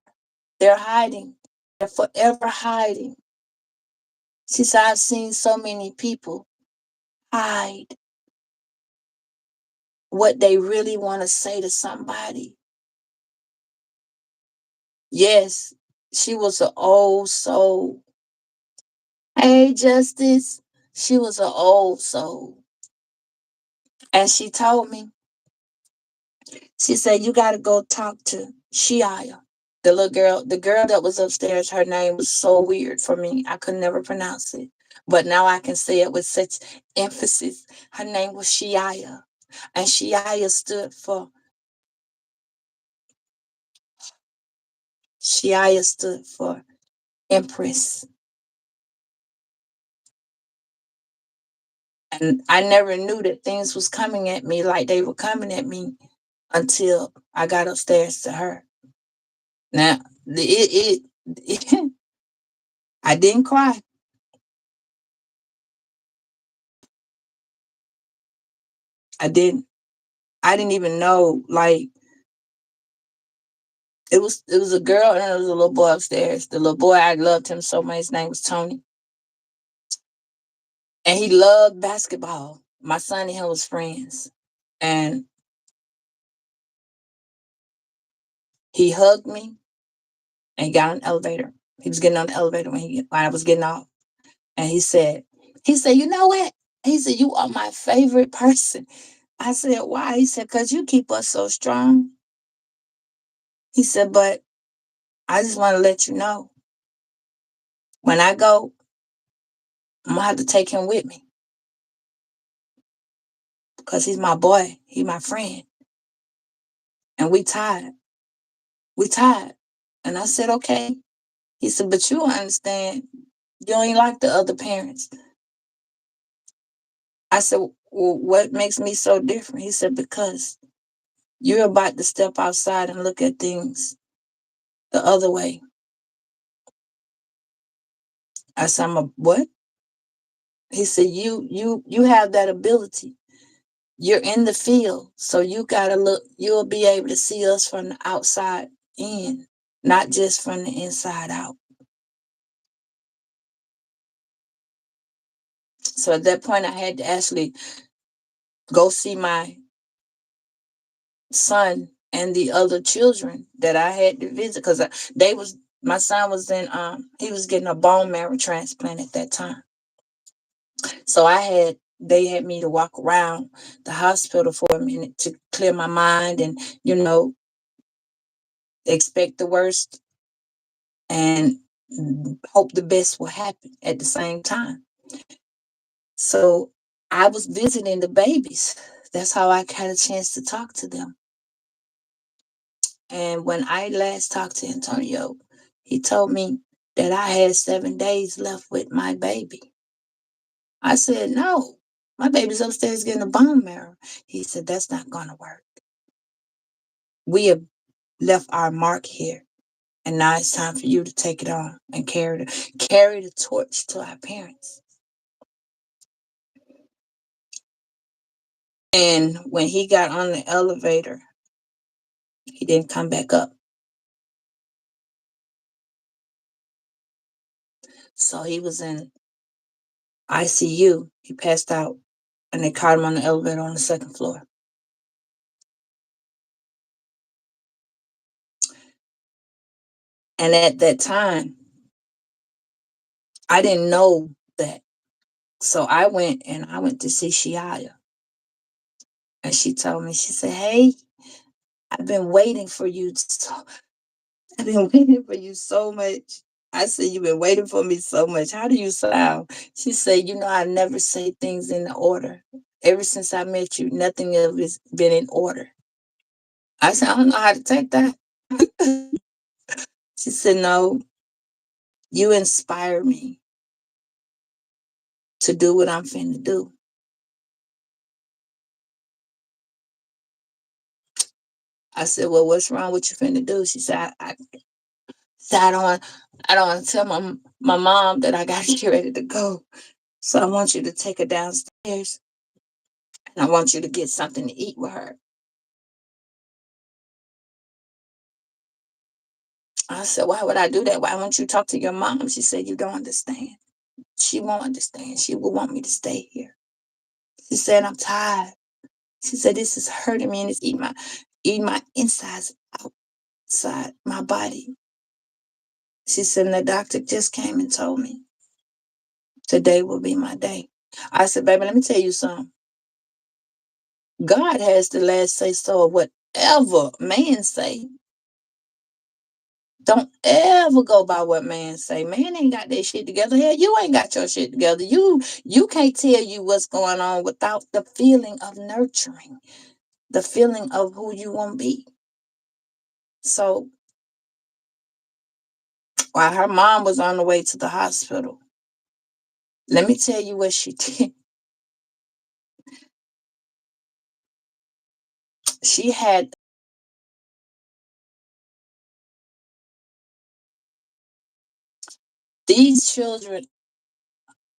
They're hiding. They're forever hiding." She said, "I've seen so many people hide what they really want to say to somebody." Yes, she was an old soul. Hey, Justice. She was an old soul. And she told me, she said, "You got to go talk to Shiaya." The girl that was upstairs, her name was so weird for me. I could never pronounce it. But now I can say it with such emphasis. Her name was Shiaya. And Shiaya stood for Empress. And I never knew that things was coming at me like they were coming at me until I got upstairs to her. Now, it I didn't cry. I didn't. I didn't even know. Like, it was a girl and there was a little boy upstairs. The little boy, I loved him so much. His name was Tony, and he loved basketball. My son and him was friends, and he hugged me and got on the elevator. He was getting on the elevator when I was getting off, and he said, "You know what?" He said, "You are my favorite person." I said, "Why?" He said, "Because you keep us so strong." He said, "But I just want to let you know, when I go, I'm gonna have to take him with me because he's my boy, he's my friend, and we tired. We tired." And I said, "Okay." He said, "But you don't understand. You ain't like the other parents." I said, "Well, what makes me so different?" He said, "Because you're about to step outside and look at things the other way." I said, "I'm a what?" He said, "You have that ability. You're in the field, so you gotta look. You'll be able to see us from the outside in, not just from the inside out." So at that point, I had to actually go see my son and the other children that I had to visit because they was my son was in he was getting a bone marrow transplant at that time. So they had me to walk around the hospital for a minute to clear my mind and expect the worst and hope the best will happen at the same time. So I was visiting the babies. That's how I had a chance to talk to them. And when I last talked to Antonio, he told me that I had 7 days left with my baby. I said, "No, my baby's upstairs getting a bone marrow." He said, "That's not going to work. We have left our mark here. And now it's time for you to take it on and carry the torch to our parents." And when he got on the elevator, he didn't come back up. So he was in ICU. He passed out and they caught him on the elevator on the second floor. And at that time, I didn't know that. So I went to see Shia. And she told me, she said, "Hey, I've been waiting for you. I've been waiting for you so much." I said, "You've been waiting for me so much. How do you sound?" She said, "I never say things in order. Ever since I met you, nothing of it's been in order." I said, "I don't know how to take that." She said, "No, you inspire me to do what I'm finna do." I said, "Well, what's wrong with you finna do?" She said, said, I don't want to tell my mom that I got to get ready to go. So I want you to take her downstairs and I want you to get something to eat with her." I said, "Why would I do that? Why won't you talk to your mom?" She said, "You don't understand. She won't understand. She will want me to stay here." She said, "I'm tired." She said, "This is hurting me and it's eating my insides outside my body." She said, "And the doctor just came and told me today will be my day." I said, "Baby, let me tell you something. God has the last say so of whatever man say. Don't ever go by what man say. Man ain't got their shit together. Hell, you ain't got your shit together. You can't tell you what's going on without the feeling of nurturing, the feeling of who you want to be." So while her mom was on the way to the hospital, let me tell you what she did. She had these children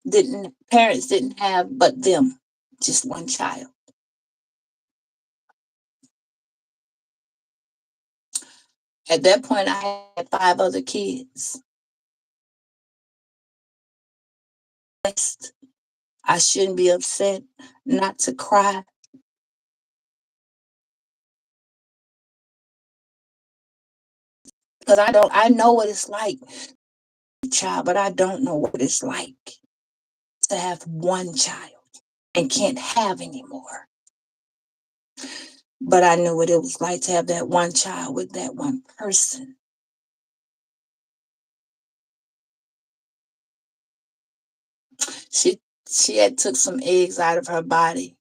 didn't parents didn't have but them, just one child. At that point, I had five other kids. I shouldn't be upset, not to cry. Because I know what it's like, child, but I don't know what it's like to have one child and can't have any more. But I knew what it was like to have that one child with that one person. She had took some eggs out of her body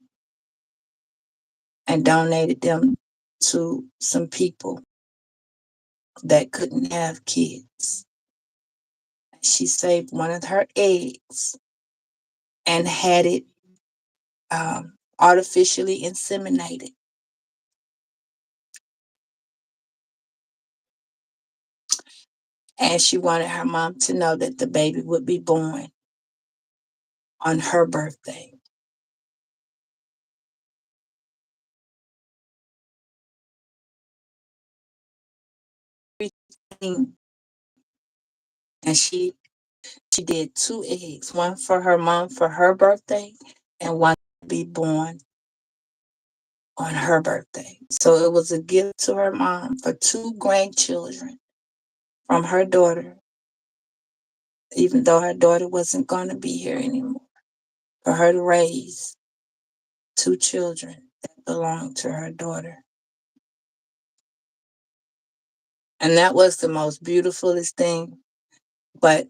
and donated them to some people that couldn't have kids. She saved one of her eggs and had it artificially inseminated. And she wanted her mom to know that the baby would be born on her birthday. And she did two eggs, one for her mom for her birthday and one to be born on her birthday. So it was a gift to her mom for two grandchildren from her daughter, even though her daughter wasn't going to be here anymore, for her to raise two children that belonged to her daughter. And that was the most beautifulest thing. But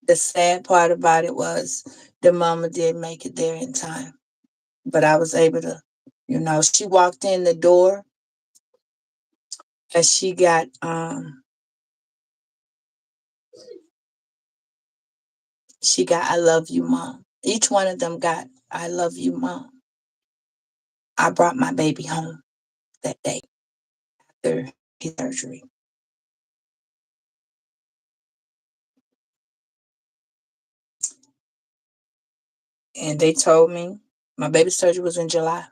the sad part about it was the mama did make it there in time. But I was able to, she walked in the door and she got "I love you, mom." Each one of them got "I love you, mom." I brought my baby home that day after his surgery. And they told me my baby's surgery was in July.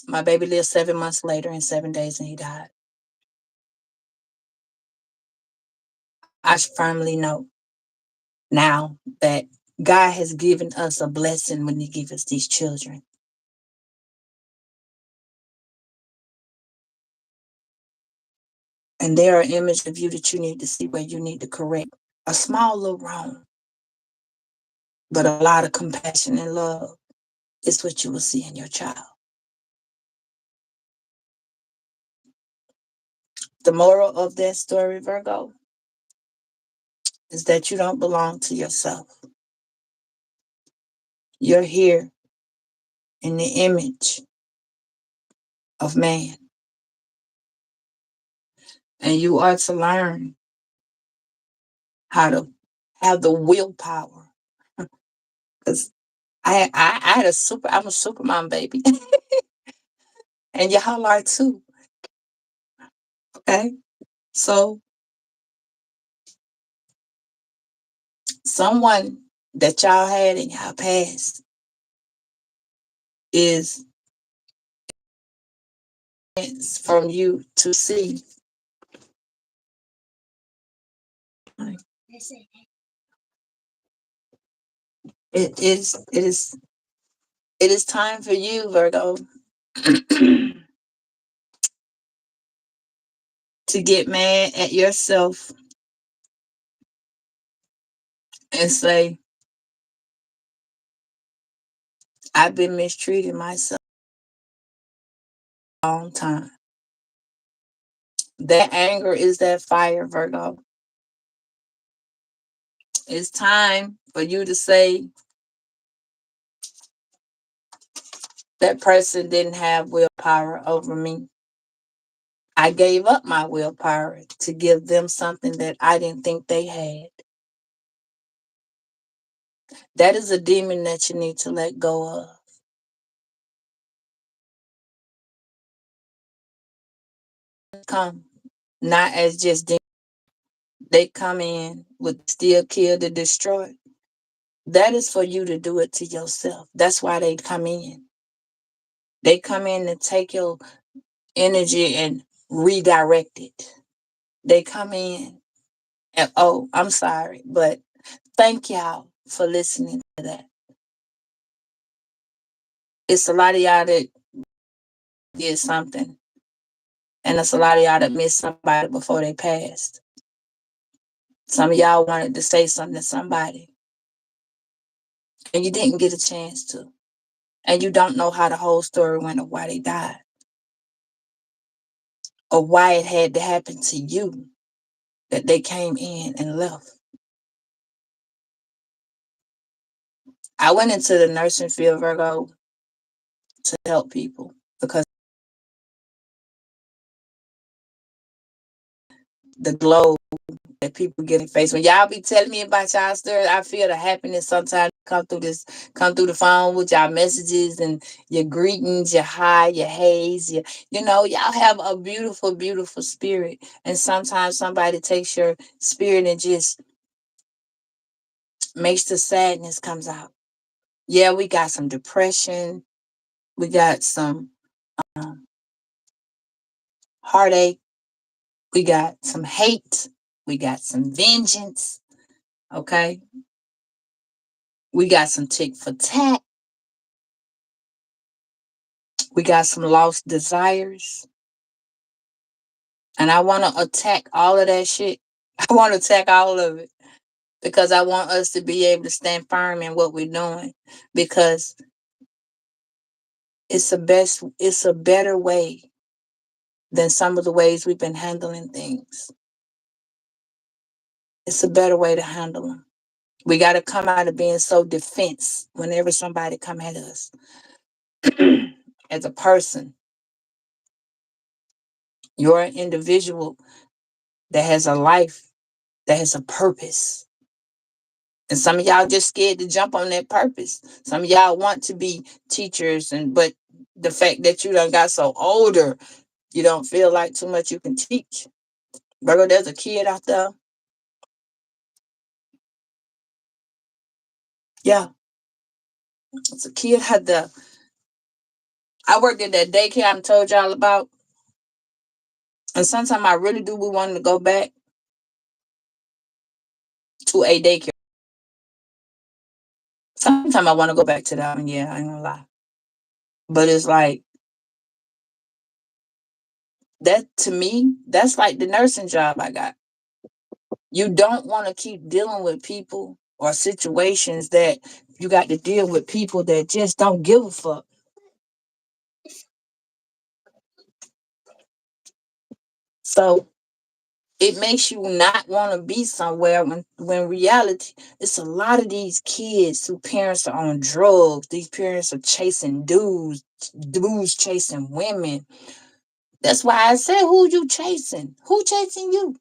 My baby lived 7 months later and 7 days and he died. I firmly know now that God has given us a blessing when he gives us these children. And there are images of you that you need to see where you need to correct a small little wrong, but a lot of compassion and love is what you will see in your child. The moral of that story, Virgo, is that you don't belong to yourself. You're here in the image of man, and you are to learn how to have the willpower. Because I had I'm a supermom baby, and y'all are too. Okay, so someone that y'all had in y'all past is from you to see. It is time for you, Virgo, to get mad at yourself and say, I've been mistreating myself a long time. That anger is that fire, Virgo. It's time for you to say that person didn't have willpower over me. I gave up my willpower to give them something that I didn't think they had. That is a demon that you need to let go of. Come not as just demons. They come in with steal, kill, to destroy. That is for you to do it to yourself. That's why they come in. They come in to take your energy and redirect it. They come in and, oh, I'm sorry, but thank y'all for listening to that. It's a lot of y'all that did something, and it's a lot of y'all that missed somebody before they passed. Some of y'all wanted to say something to somebody, and you didn't get a chance to. And you don't know how the whole story went or why they died, or why it had to happen to you that they came in and left. I went into the nursing field, Virgo, to help people because the glow that people get in face. When y'all be telling me about y'all stories, I feel the happiness sometimes come through the phone with y'all messages and your greetings, your hi, your haze, y'all have a beautiful, beautiful spirit. And sometimes somebody takes your spirit and just makes the sadness comes out. Yeah, we got some depression, we got some um, heartache, we got some hate, we got some vengeance. Okay, we got some tick for tat. We got some lost desires. And I want to attack all of that shit. I want to attack all of it because I want us to be able to stand firm in what we're doing because it's a better way than some of the ways we've been handling things. It's a better way to handle them. We got to come out of being so defense whenever somebody come at us. As a person, you're an individual that has a life, that has a purpose. And some of y'all just scared to jump on that purpose. Some of y'all want to be teachers, but the fact that you done got so older, you don't feel like too much you can teach. Virgo, there's a kid out there. Yeah, it's a kid out there. I worked at that daycare I told y'all about. And sometimes I really do want to go back to a daycare. Sometimes I want to go back to that one. Yeah, I ain't gonna lie. But it's like That to me, that's like the nursing job I got. You don't want to keep dealing with people or situations that you got to deal with people that just don't give a fuck. So it makes you not want to be somewhere when reality, it's a lot of these kids who parents are on drugs. These parents are chasing dudes chasing women. That's why I said, who you chasing? Who chasing you?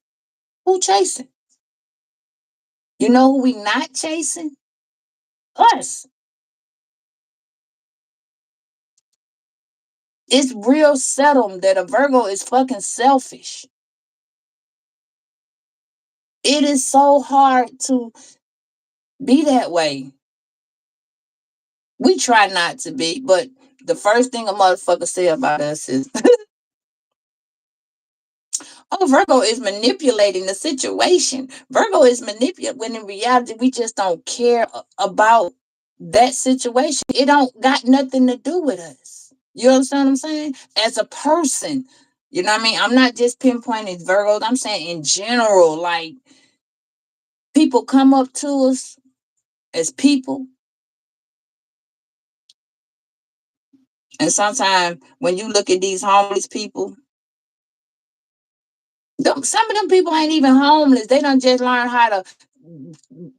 Who chasing? You know who we not chasing? Us. It's real settled that a Virgo is fucking selfish. It is so hard to be that way. We try not to be, but the first thing a motherfucker say about us is, oh, Virgo is manipulating the situation. Virgo is manipulating when in reality we just don't care about that situation. It don't got nothing to do with us. You understand what I'm saying? As a person, you know what I mean? I'm not just pinpointing Virgos. I'm saying in general, like people come up to us as people, and sometimes when you look at these homeless people, some of them people ain't even homeless. They don't just learn how to,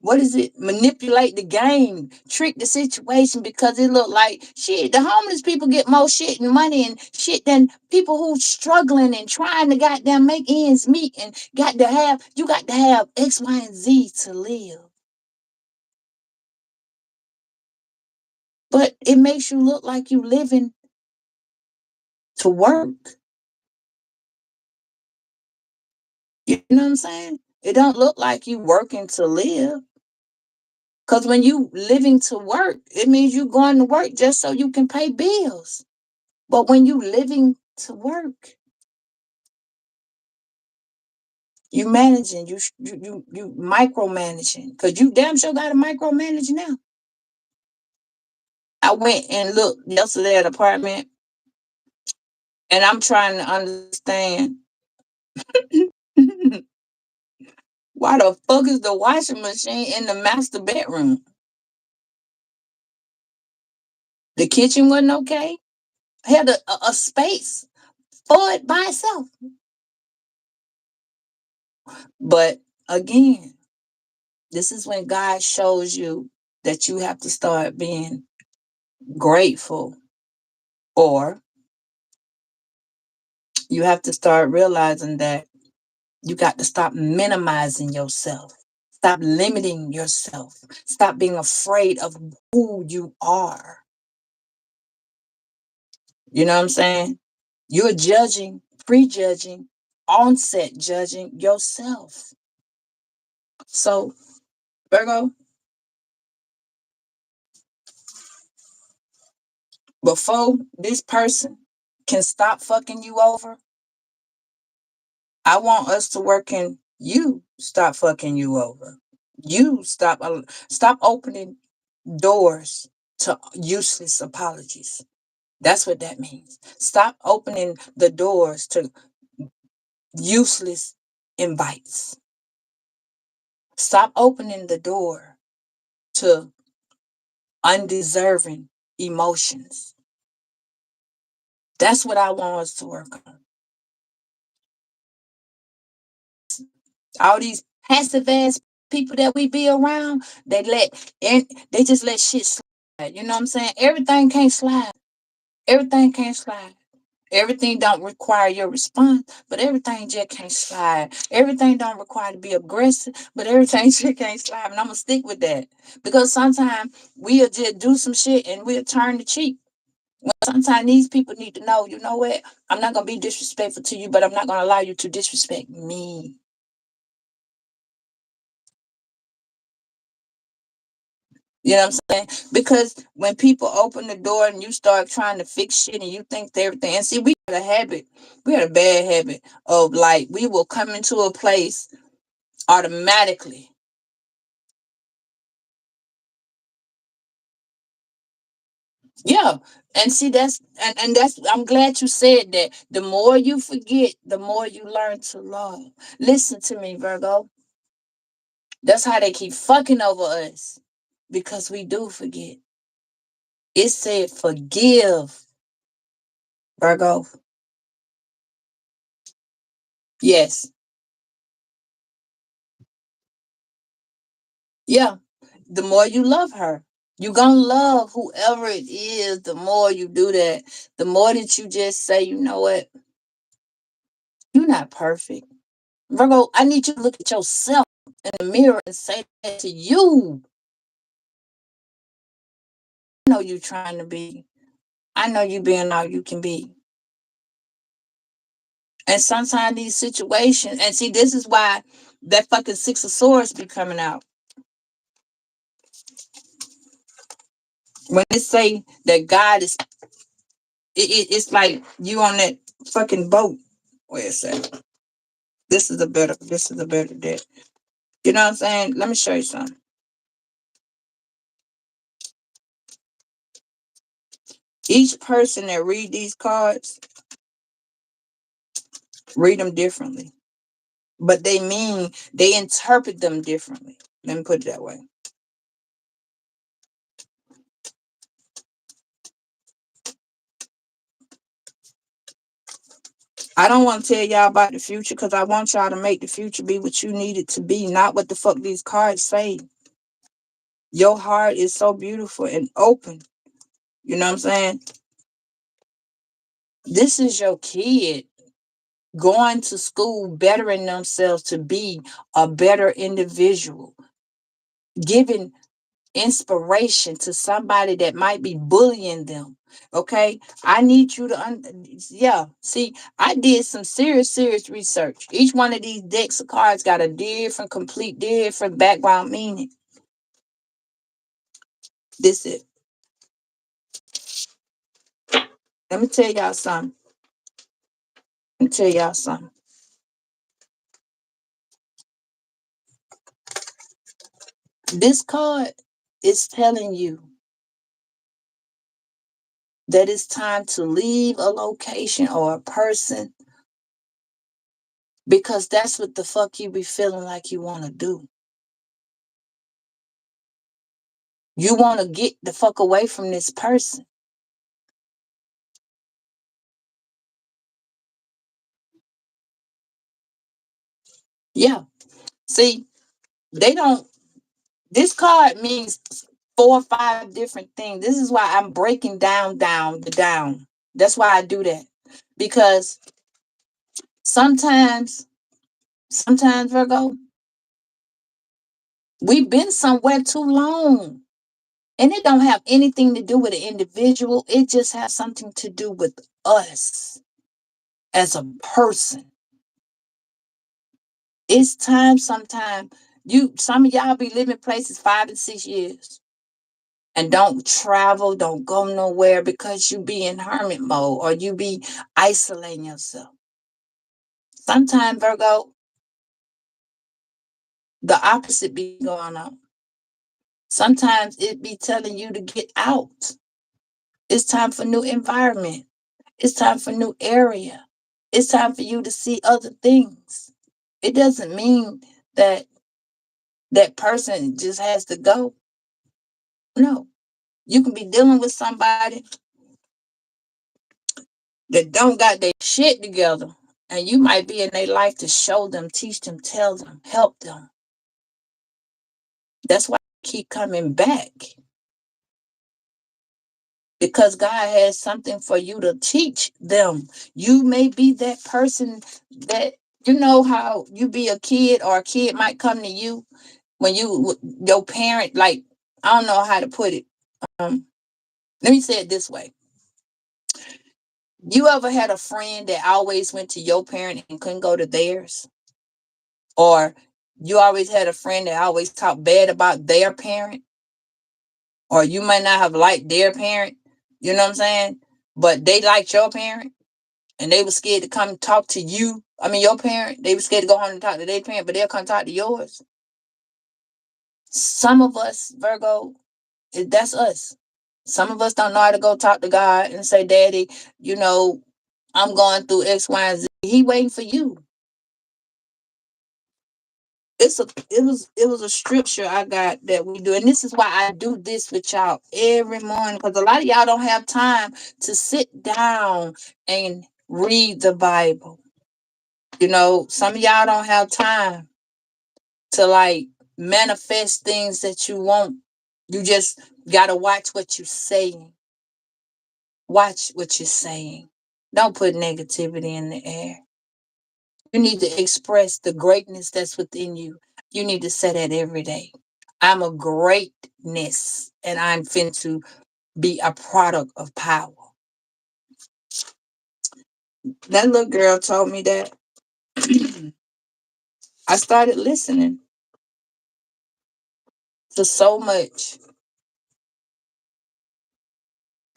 what is it, manipulate the game, trick the situation because it look like shit. The homeless people get more shit and money and shit than people who struggling and trying to goddamn make ends meet and you got to have X, Y, and Z to live. But it makes you look like you living to work. You know what I'm saying? It don't look like you working to live. Because when you living to work, it means you going to work just so you can pay bills. But when you living to work, you managing, you micromanaging. Because you damn sure got to micromanage now. I went and looked yesterday at an apartment, and I'm trying to understand why the fuck is the washing machine in the master bedroom? The kitchen wasn't okay. Had a space for it by itself. But again, this is when God shows you that you have to start being grateful, or you have to start realizing that you got to stop minimizing yourself. Stop limiting yourself. Stop being afraid of who you are. You know what I'm saying? You're judging, prejudging, onset judging yourself. So, Virgo, before this person can stop fucking you over, I want us to work in you stop fucking you over. You stop opening doors to useless apologies. That's what that means. Stop opening the doors to useless invites. Stop opening the door to undeserving emotions. That's what I want us to work on. All these passive ass people that we be around, they just let shit slide. You know what I'm saying? Everything can't slide. Everything can't slide. Everything don't require your response, but everything just can't slide. Everything don't require to be aggressive, but everything just can't slide. And I'm gonna stick with that because sometimes we'll just do some shit and we'll turn the cheek. Well, sometimes these people need to know, you know what? I'm not gonna be disrespectful to you, but I'm not gonna allow you to disrespect me. You know what I'm saying? Because when people open the door and you start trying to fix shit and you think that everything, and see, we had a bad habit of like, we will come into a place automatically. Yeah. And see, and that's, I'm glad you said that. The more you forget, the more you learn to love. Listen to me, Virgo. That's how they keep fucking over us. Because we do forget. It said forgive, Virgo. Yes. Yeah. The more you love her, you're gonna love whoever it is. The more you do that, the more that you just say, you know what, you're not perfect, Virgo. I need you to look at yourself in the mirror and say that to you. I know you trying to be. I know you being all you can be. And sometimes these situations, and see, this is why that fucking Six of Swords be coming out. When they say that God is, it's like you on that fucking boat. Wait a second. This is a better deck. You know what I'm saying? Let me show you something. Each person that read these cards, read them differently. But they interpret them differently. Let me put it that way. I don't want to tell y'all about the future because I want y'all to make the future be what you need it to be, not what the fuck these cards say. Your heart is so beautiful and open. You know what I'm saying? This is your kid going to school, bettering themselves to be a better individual, giving inspiration to somebody that might be bullying them. Okay, I need you to yeah, see, I did some serious research. Each one of these decks of cards got a different, complete different background meaning. This is, let me tell y'all something. Let me tell y'all something. This card is telling you that it's time to leave a location or a person because that's what the fuck you be feeling like you want to do. You want to get the fuck away from this person. Yeah. See, they don't, this card means 4 or 5 different things. This is why I'm breaking down. That's why I do that. Because sometimes, sometimes, Virgo, we've been somewhere too long. And it don't have anything to do with an individual. It just has something to do with us as a person. It's time sometime. Some of y'all be living places 5 and 6 years and don't travel, don't go nowhere because you be in hermit mode or you be isolating yourself. Sometimes, Virgo, the opposite be going on. Sometimes it be telling you to get out. It's time for new environment. It's time for new area. It's time for you to see other things. It doesn't mean that that person just has to go. No. You can be dealing with somebody that don't got their shit together. And you might be in their life to show them, teach them, tell them, help them. That's why I keep coming back. Because God has something for you to teach them. You may be that person that, you know how you be a kid or a kid might come to you when your parent, like, I don't know how to put it. Um, Let me say it this way. You ever had a friend that always went to your parent and couldn't go to theirs? Or you always had a friend that always talked bad about their parent? Or you might not have liked their parent, you know what I'm saying? But they liked your parent and they were scared to come talk to you. I mean, your parent, they were scared to go home and talk to their parent, but they'll come talk to yours. Some of us, Virgo, that's us. Some of us don't know how to go talk to God and say, Daddy, you know, I'm going through X, Y, and Z. He waiting for you. It was a scripture I got that we do, and this is why I do this with y'all every morning, because a lot of y'all don't have time to sit down and read the Bible. Some of y'all don't have time to like manifest things that you want. You just gotta watch what you're saying. Watch what you're saying. Don't put negativity in the air. You need to express the greatness that's within you. You need to say that every day. I'm a greatness and I'm fin to be a product of power. That little girl told me that. I started listening to so much.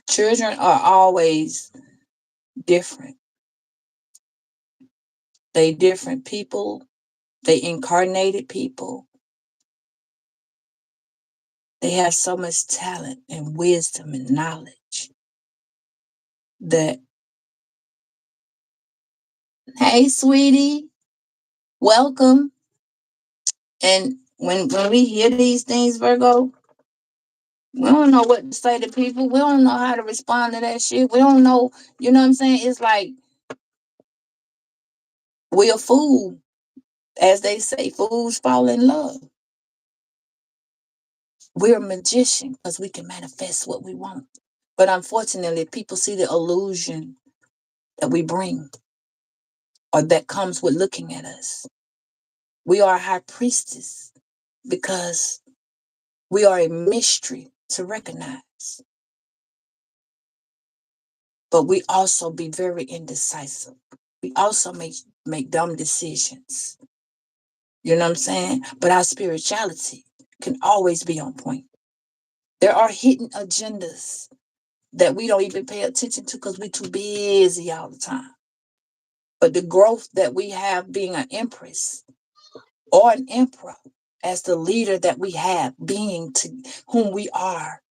Children are always different. They different people. They incarnated people. They have so much talent and wisdom and knowledge that, hey, sweetie, welcome. And when we hear these things, Virgo, we don't know what to say to people. We don't know how to respond to that shit. We don't know, you know what I'm saying? It's like we're a fool. As they say, fools fall in love. We're a magician because we can manifest what we want. But unfortunately, people see the illusion that we bring or that comes with looking at us. We are a high priestess because we are a mystery to recognize. But we also be very indecisive. We also make dumb decisions. You know what I'm saying? But our spirituality can always be on point. There are hidden agendas that we don't even pay attention to because we're too busy all the time. But the growth that we have being an empress or an emperor, as the leader that we have, being to whom we are,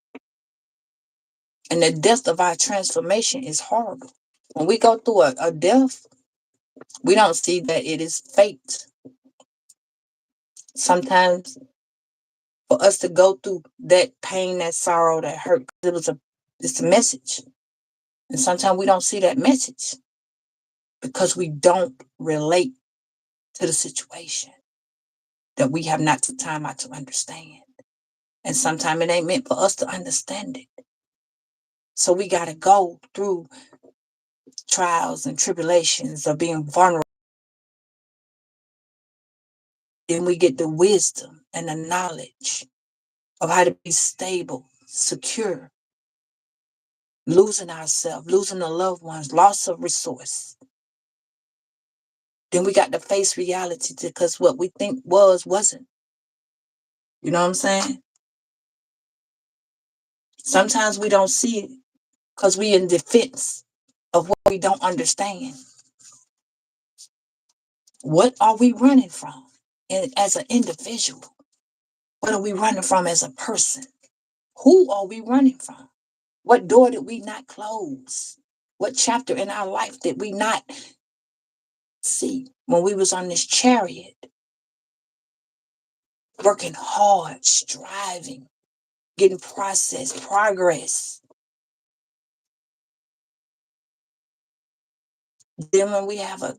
and the depth of our transformation is horrible. When we go through a death, we don't see that it is fate. Sometimes for us to go through that pain, that sorrow, that hurt, it's a message. And sometimes we don't see that message because we don't relate to the situation that we have not the time out to understand. And sometimes it ain't meant for us to understand it. So we got to go through trials and tribulations of being vulnerable. Then we get the wisdom and the knowledge of how to be stable, secure, losing ourselves, losing the loved ones, loss of resource. Then we got to face reality because what we think wasn't. You know what I'm saying? Sometimes we don't see it because we in defense of what we don't understand. What are we running from as an individual? What are we running from as a person? Who are we running from? What door did we not close? What chapter in our life did we not see when we was on this chariot, working hard, striving, getting process, progress? Then when we have a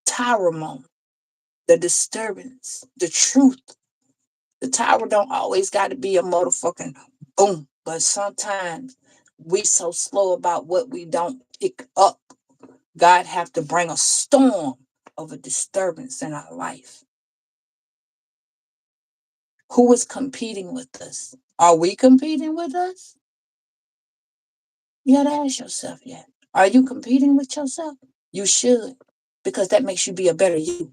tower moment, the disturbance, the truth, the tower don't always got to be a motherfucking boom, but sometimes we so slow about what we don't pick up. God have to bring a storm of a disturbance in our life. Who is competing with us? Are we competing with us? You gotta ask yourself, yeah. Are you competing with yourself? You should, because that makes you be a better you.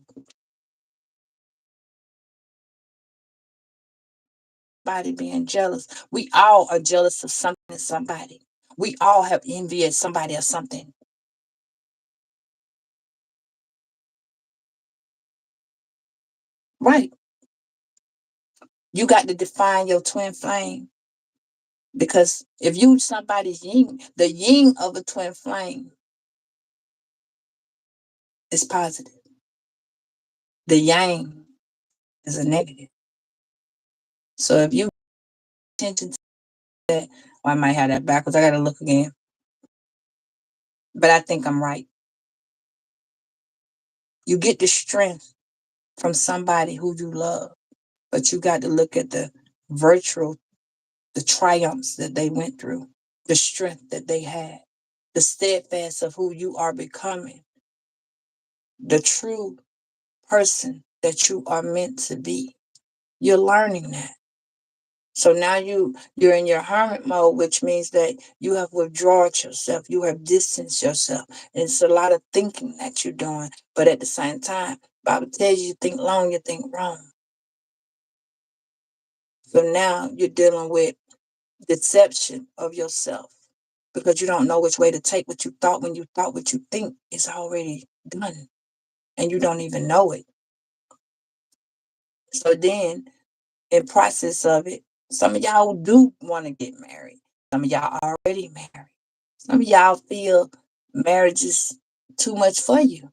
Body being jealous. We all are jealous of something and somebody. We all have envy at somebody or something. Right. You got to define your twin flame. Because if you somebody's yin, the yin of a twin flame is positive. The yang is a negative. So if you pay attention to that, well, I might have that backwards. I gotta look again. But I think I'm right. You get the strength from somebody who you love, but you got to look at the virtual, the triumphs that they went through, the strength that they had, the steadfast of who you are becoming, the true person that you are meant to be. You're learning that. So now you're in your hermit mode, which means that you have withdrawn yourself, you have distanced yourself. And it's a lot of thinking that you're doing, but at the same time, Bible tells you think long, you think wrong. So now you're dealing with deception of yourself because you don't know which way to take what you thought when you thought what you think is already done and you don't even know it. So then in process of it, some of y'all do want to get married. Some of y'all already married. Some of y'all feel marriage is too much for you.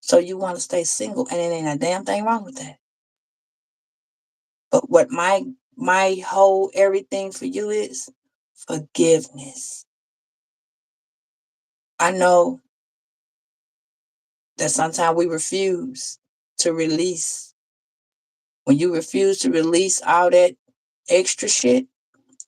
So you want to stay single and it ain't a damn thing wrong with that. But what my whole everything for you is forgiveness. I know that sometimes we refuse to release. When you refuse to release all that extra shit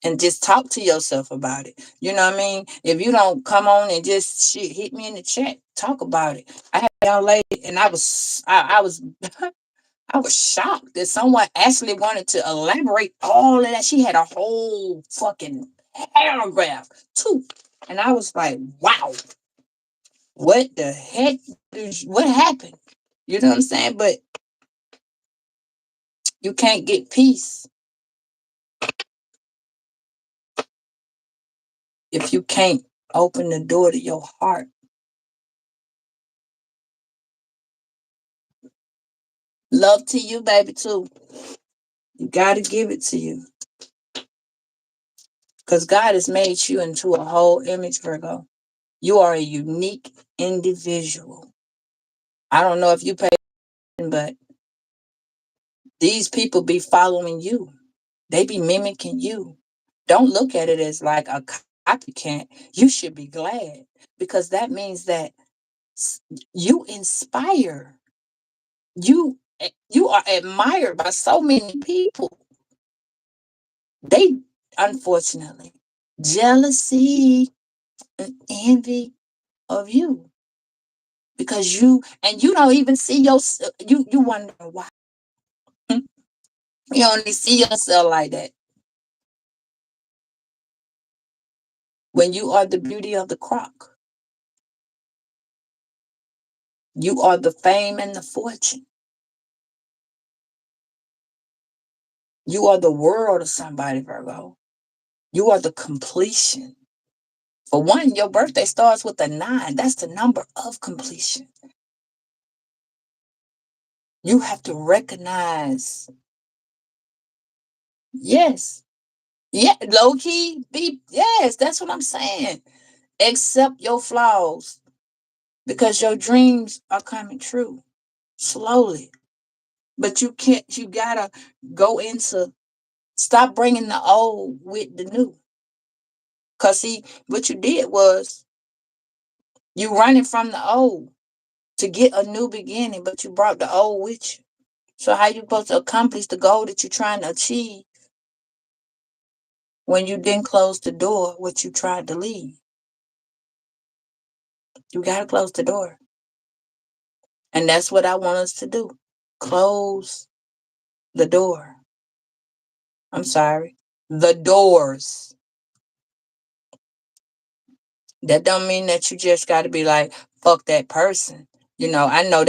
and just talk to yourself about it. You know what I mean? If you don't come on and just shit hit me in the chat, talk about it. I had a young lady and I was I was shocked that someone actually wanted to elaborate all of that. She had a whole fucking paragraph too. And I was like, wow, what the heck? What happened? You know what I'm saying? But you can't get peace if you can't open the door to your heart. Love to you, baby, too. You got to give it to you. Because God has made you into a whole image, Virgo. You are a unique individual. I don't know if you pay attention, but these people be following you. They be mimicking you. Don't look at it as like a copycat. You should be glad because that means that you inspire. You are admired by so many people. They unfortunately jealousy and envy of you because you don't even see yourself. You wonder why. You only see yourself like that when you are the beauty of the crock. You are the fame and the fortune. You are the world of somebody, Virgo. You are the completion. For one, your birthday starts with a 9. That's the number of completion. You have to recognize, yes, yeah, low key, yes, that's what I'm saying. Accept your flaws because your dreams are coming true slowly. But you gotta go into, stop bringing the old with the new. Because see, what you did was you running from the old to get a new beginning, but you brought the old with you. So how you supposed to accomplish the goal that you're trying to achieve when you didn't close the door what you tried to leave? You gotta close the door. And that's what I want us to do. Close the door. I'm sorry. The doors. That don't mean that you just gotta be like, fuck that person. You know, I know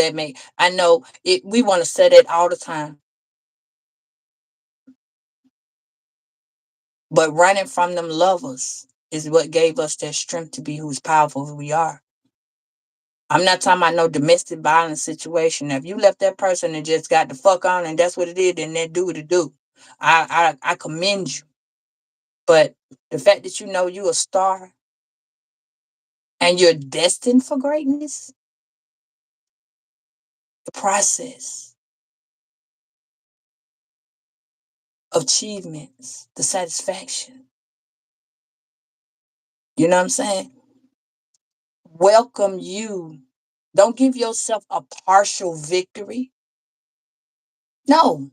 it we want to say that all the time. But running from them lovers is what gave us that strength to be who's powerful who we are. I'm not talking about no domestic violence situation. Now, if you left that person and just got the fuck on and that's what it is, then that do what it do. I commend you. But the fact that you know you're a star and you're destined for greatness, the process, achievements, the satisfaction. You know what I'm saying? Welcome you. Don't give yourself a partial victory. No.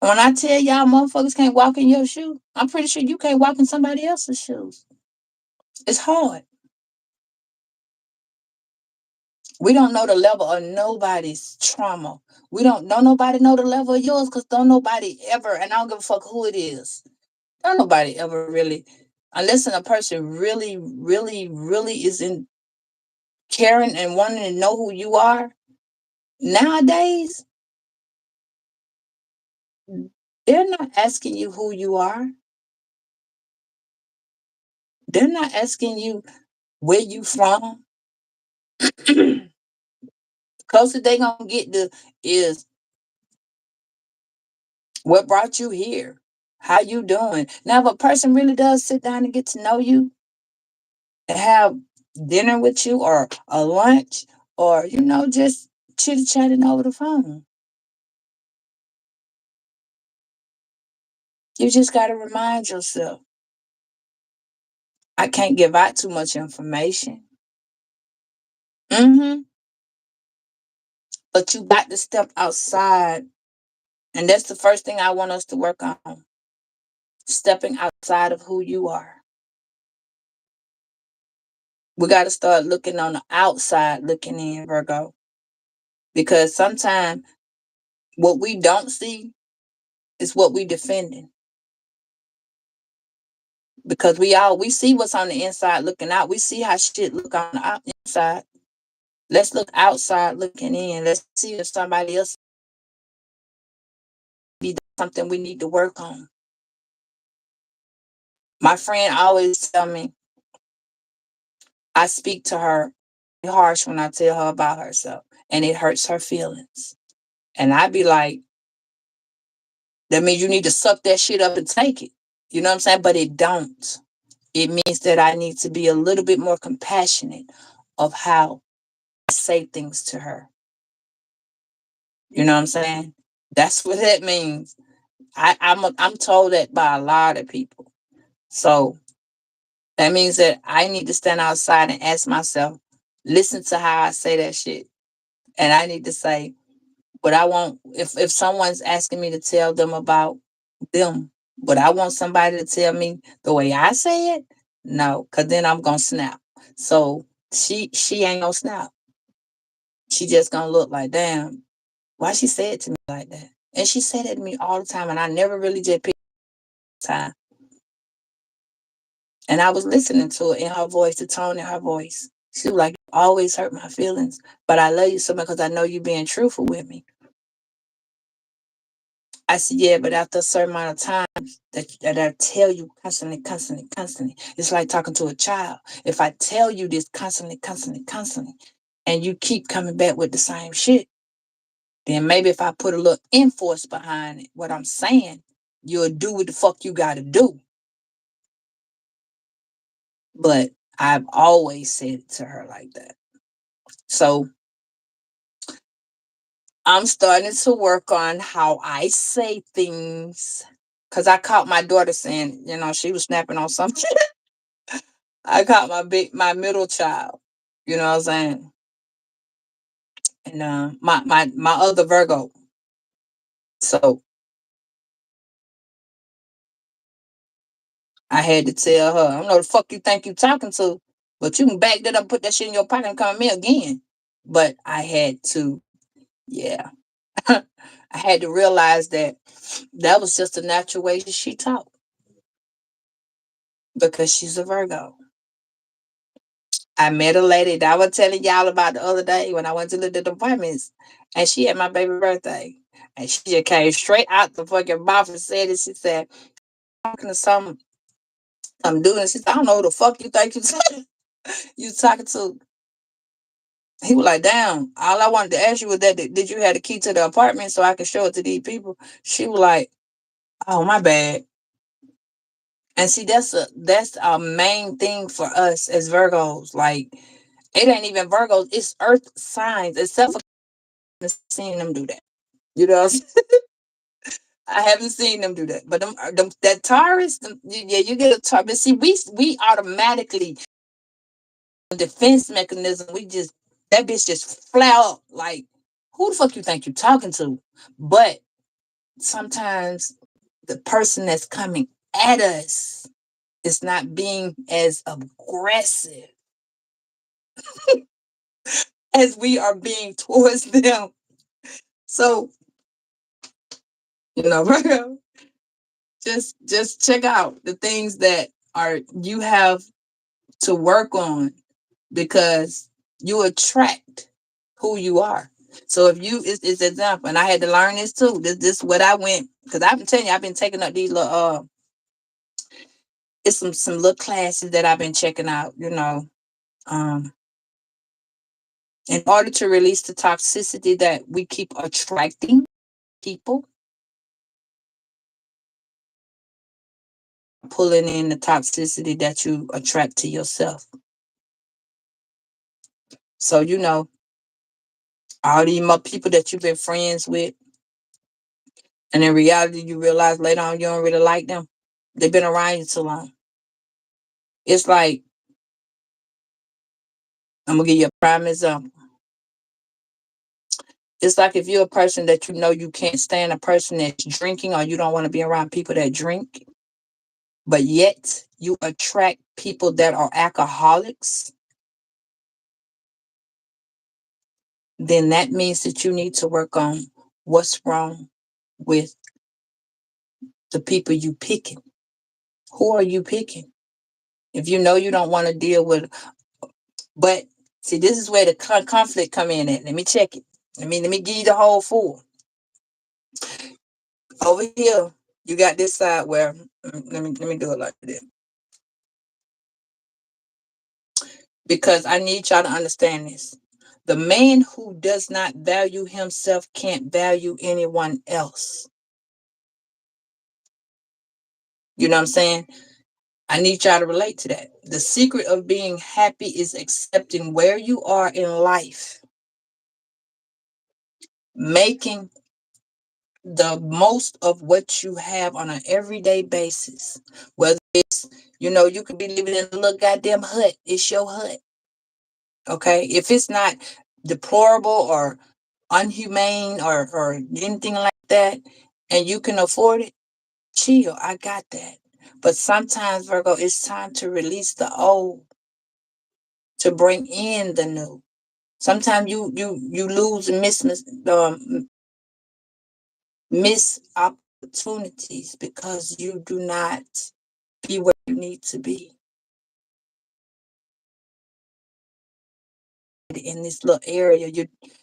When I tell y'all motherfuckers can't walk in your shoe, I'm pretty sure you can't walk in somebody else's shoes. It's hard. We don't know the level of nobody's trauma. We don't know nobody know the level of yours because don't nobody ever, and I don't give a fuck who it is. Don't nobody ever really, unless a person really, really, really is in caring and wanting to know who you are. Nowadays, they're not asking you who you are. They're not asking you where you from. Closest they gonna get to is what brought you here. How you doing? Now, if a person really does sit down and get to know you and have dinner with you or a lunch or, just chit chatting over the phone, you just got to remind yourself, I can't give out too much information. Mm-hmm. But you got to step outside. And that's the first thing I want us to work on, stepping outside of who you are. We got to start looking on the outside, looking in, Virgo, because sometimes what we don't see is what we defending. Because we see what's on the inside looking out. We see how shit look on the inside. Let's look outside looking in. Let's see if somebody else be something we need to work on. My friend always tell me I speak to her harsh when I tell her about herself, and it hurts her feelings. And I be like, that means you need to suck that shit up and take it. You know what I'm saying? But it don't. It means that I need to be a little bit more compassionate of how I say things to her. You know what I'm saying? That's what that means. I'm told that by a lot of people. So that means that I need to stand outside and ask myself, listen to how I say that shit. And I need to say what I want. If someone's asking me to tell them about them, but I want somebody to tell me the way I say it, no, because then I'm gonna snap. So she ain't gonna snap. She just gonna look like, damn, why she say it to me like that? And she said it to me all the time, and I never really just picked time. And I was listening to it in her voice, the tone in her voice. She was like, "You always hurt my feelings, but I love you so much because I know you being truthful with me." I said, "Yeah, but after a certain amount of time that I tell you constantly, constantly, constantly, it's like talking to a child. If I tell you this constantly, constantly, constantly, and you keep coming back with the same shit, then maybe if I put a little enforce behind it, what I'm saying, you'll do what the fuck you gotta do." But I've always said it to her like that. So I'm starting to work on how I say things. Cause I caught my daughter saying, she was snapping on something. I caught my middle child. You know what I'm saying? And my other Virgo. So I had to tell her, I don't know the fuck you think you talking to, but you can back that up, put that shit in your pocket and come at me again. But I had to, yeah. I had to realize that that was just a natural way she talked because she's a Virgo. I met a lady that I was telling y'all about the other day when I went to look at the appointments, and she had my baby birthday. And she just came straight out the fucking mouth and said it. She said, talking to some dude, and she said, I don't know who the fuck you think you talking to. He was like, damn, all I wanted to ask you was that did you have the key to the apartment so I could show it to these people? She was like, oh, my bad. And see, that's a main thing for us as Virgos. Like, it ain't even Virgos, it's earth signs. Except for seeing them do that. You know, I haven't seen them do that. But them that Taurus, yeah, you get a Taurus. But see, we automatically defense mechanism. We just that bitch just flare up. Like, who the fuck you think you talking to? But sometimes the person that's coming at us is not being as aggressive as we are being towards them. So, Virgo, just check out the things that are you have to work on, because you attract who you are. So if you it's example, and I had to learn this too. This what I went, because I've been telling you, I've been taking up these little it's some little classes that I've been checking out, um in order to release the toxicity that we keep attracting people, pulling in the toxicity that you attract to yourself. So all these people that you've been friends with, and in reality you realize later on you don't really like them. They've been around you too long. It's like, I'm gonna give you a prime example. It's like if you're a person that you can't stand a person that's drinking, or you don't want to be around people that drink, but yet you attract people that are alcoholics, then that means that you need to work on what's wrong with the people you picking. Who are you picking? If you know you don't want to deal with, but see, this is where the conflict come in at. Let me check it. Let me give you the whole full. Over here, you got this side where let me do it like this, because I need y'all to understand this. The man who does not value himself can't value anyone else. You know what I'm saying? I need y'all to relate to that. The secret of being happy is accepting where you are in life, making the most of what you have on an everyday basis. Whether it's, you could be living in a little goddamn hut. It's your hut. Okay? If it's not deplorable or unhumane or anything like that, and you can afford it, chill. I got that. But sometimes, Virgo, it's time to release the old to bring in the new. Sometimes you lose and miss opportunities because you do not be where you need to be in this little area.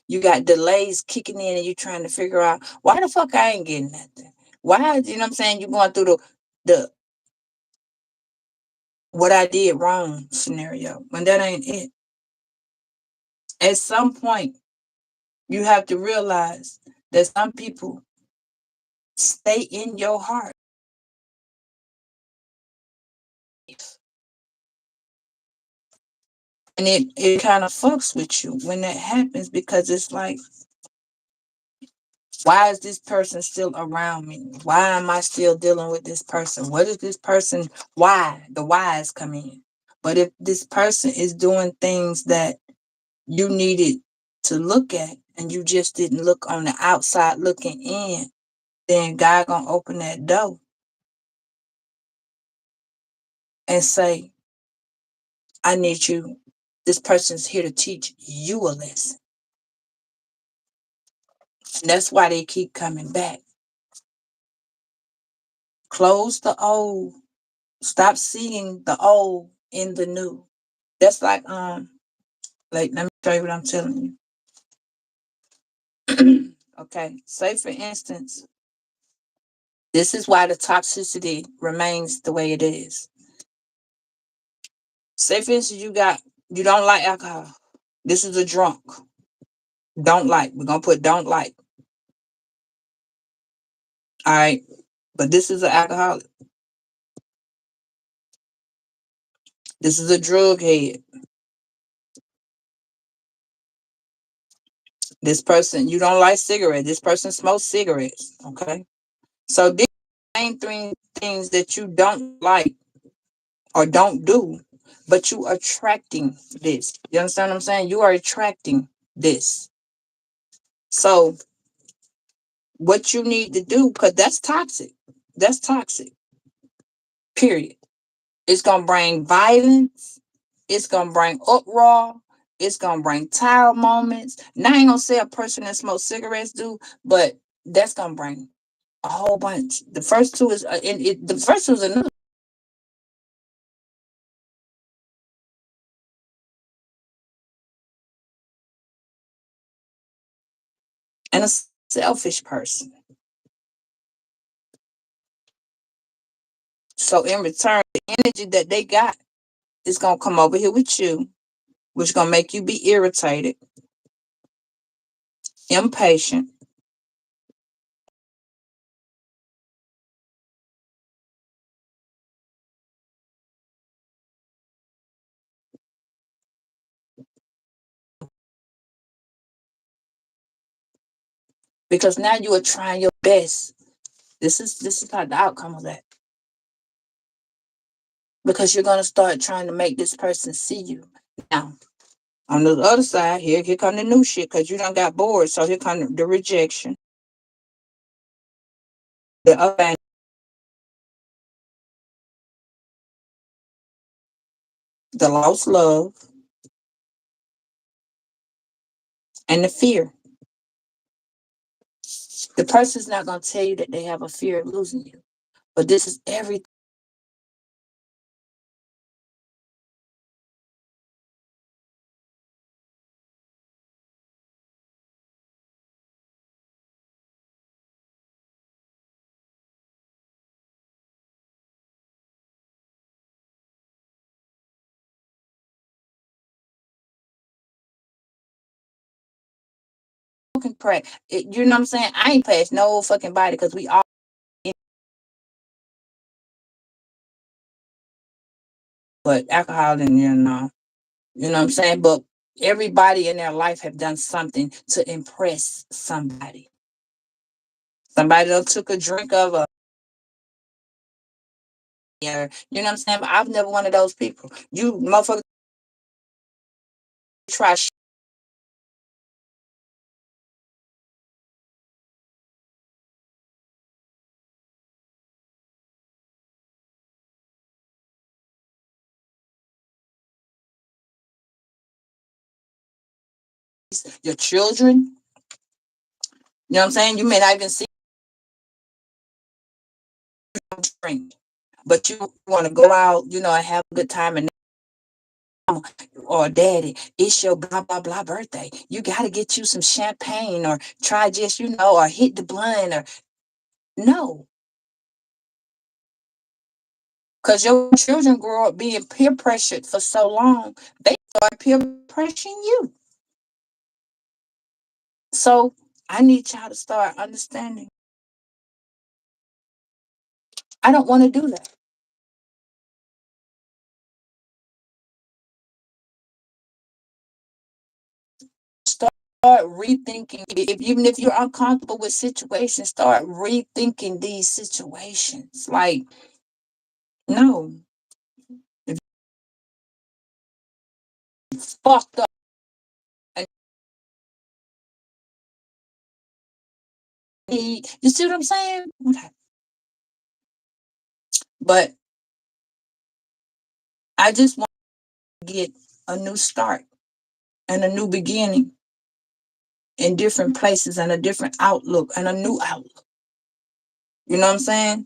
You got delays kicking in, and you're trying to figure out why the fuck I ain't getting nothing. Why, you know what I'm saying? You're going through the what I did wrong scenario when that ain't it. At some point, you have to realize that some people stay in your heart. And it kind of fucks with you when that happens, because it's like, why is this person still around me? Why am I still dealing with this person? What is this person? Why? The whys come in. But if this person is doing things that you needed to look at, and you just didn't look on the outside looking in, then God gonna open that door and say, I need you. This person's here to teach you a lesson. And that's why they keep coming back. Close the old. Stop seeing the old in the new. That's like let me show you what I'm telling you. Okay. Say for instance, this is why the toxicity remains the way it is. Say for instance, you don't like alcohol. This is a drunk. Don't like. We're gonna put don't like. All right. But this is an alcoholic. This is a drug head. This person, you don't like cigarettes. This person smokes cigarettes. Okay. So these main three things that you don't like or don't do, but you attracting this. You understand what I'm saying? You are attracting this. So what you need to do, because that's toxic. That's toxic. Period. It's gonna bring violence. It's gonna bring uproar. It's gonna bring tired moments. Now I ain't gonna say a person that smokes cigarettes do, but that's gonna bring a whole bunch. The first two is the first two is another, and a selfish person. So in return, the energy that they got is gonna come over here with you, which gonna make you be irritated, impatient, because now you are trying your best. This is not the outcome of that. Because you're gonna start trying to make this person see you. Now, on the other side, here come the new shit, because you done got bored. So here come the rejection, the abandonment, the lost love, and the fear. The person's not gonna tell you that they have a fear of losing you. But this is everything you can pray. You know what I'm saying? I ain't past no fucking body, because we all but alcohol and you know what I'm saying? But everybody in their life have done something to impress somebody. Somebody else took a drink of a or you know what I'm saying? But I've never one of those people. You motherfuckers try your children. You know what I'm saying? You may not even see them drink, but you want to go out, and have a good time, and or daddy, it's your blah blah blah birthday. You gotta get you some champagne, or try just, or hit the blunt, or no. Because your children grow up being peer pressured for so long, they start peer pressuring you. So I need y'all to start understanding. I don't want to do that. Start rethinking. Even if you're uncomfortable with situations, start rethinking these situations. Like, no, if you fucked up. And you see what I'm saying? Okay. But I just want to get a new start and a new beginning in different places, and a different outlook and a new outlook. You know what I'm saying?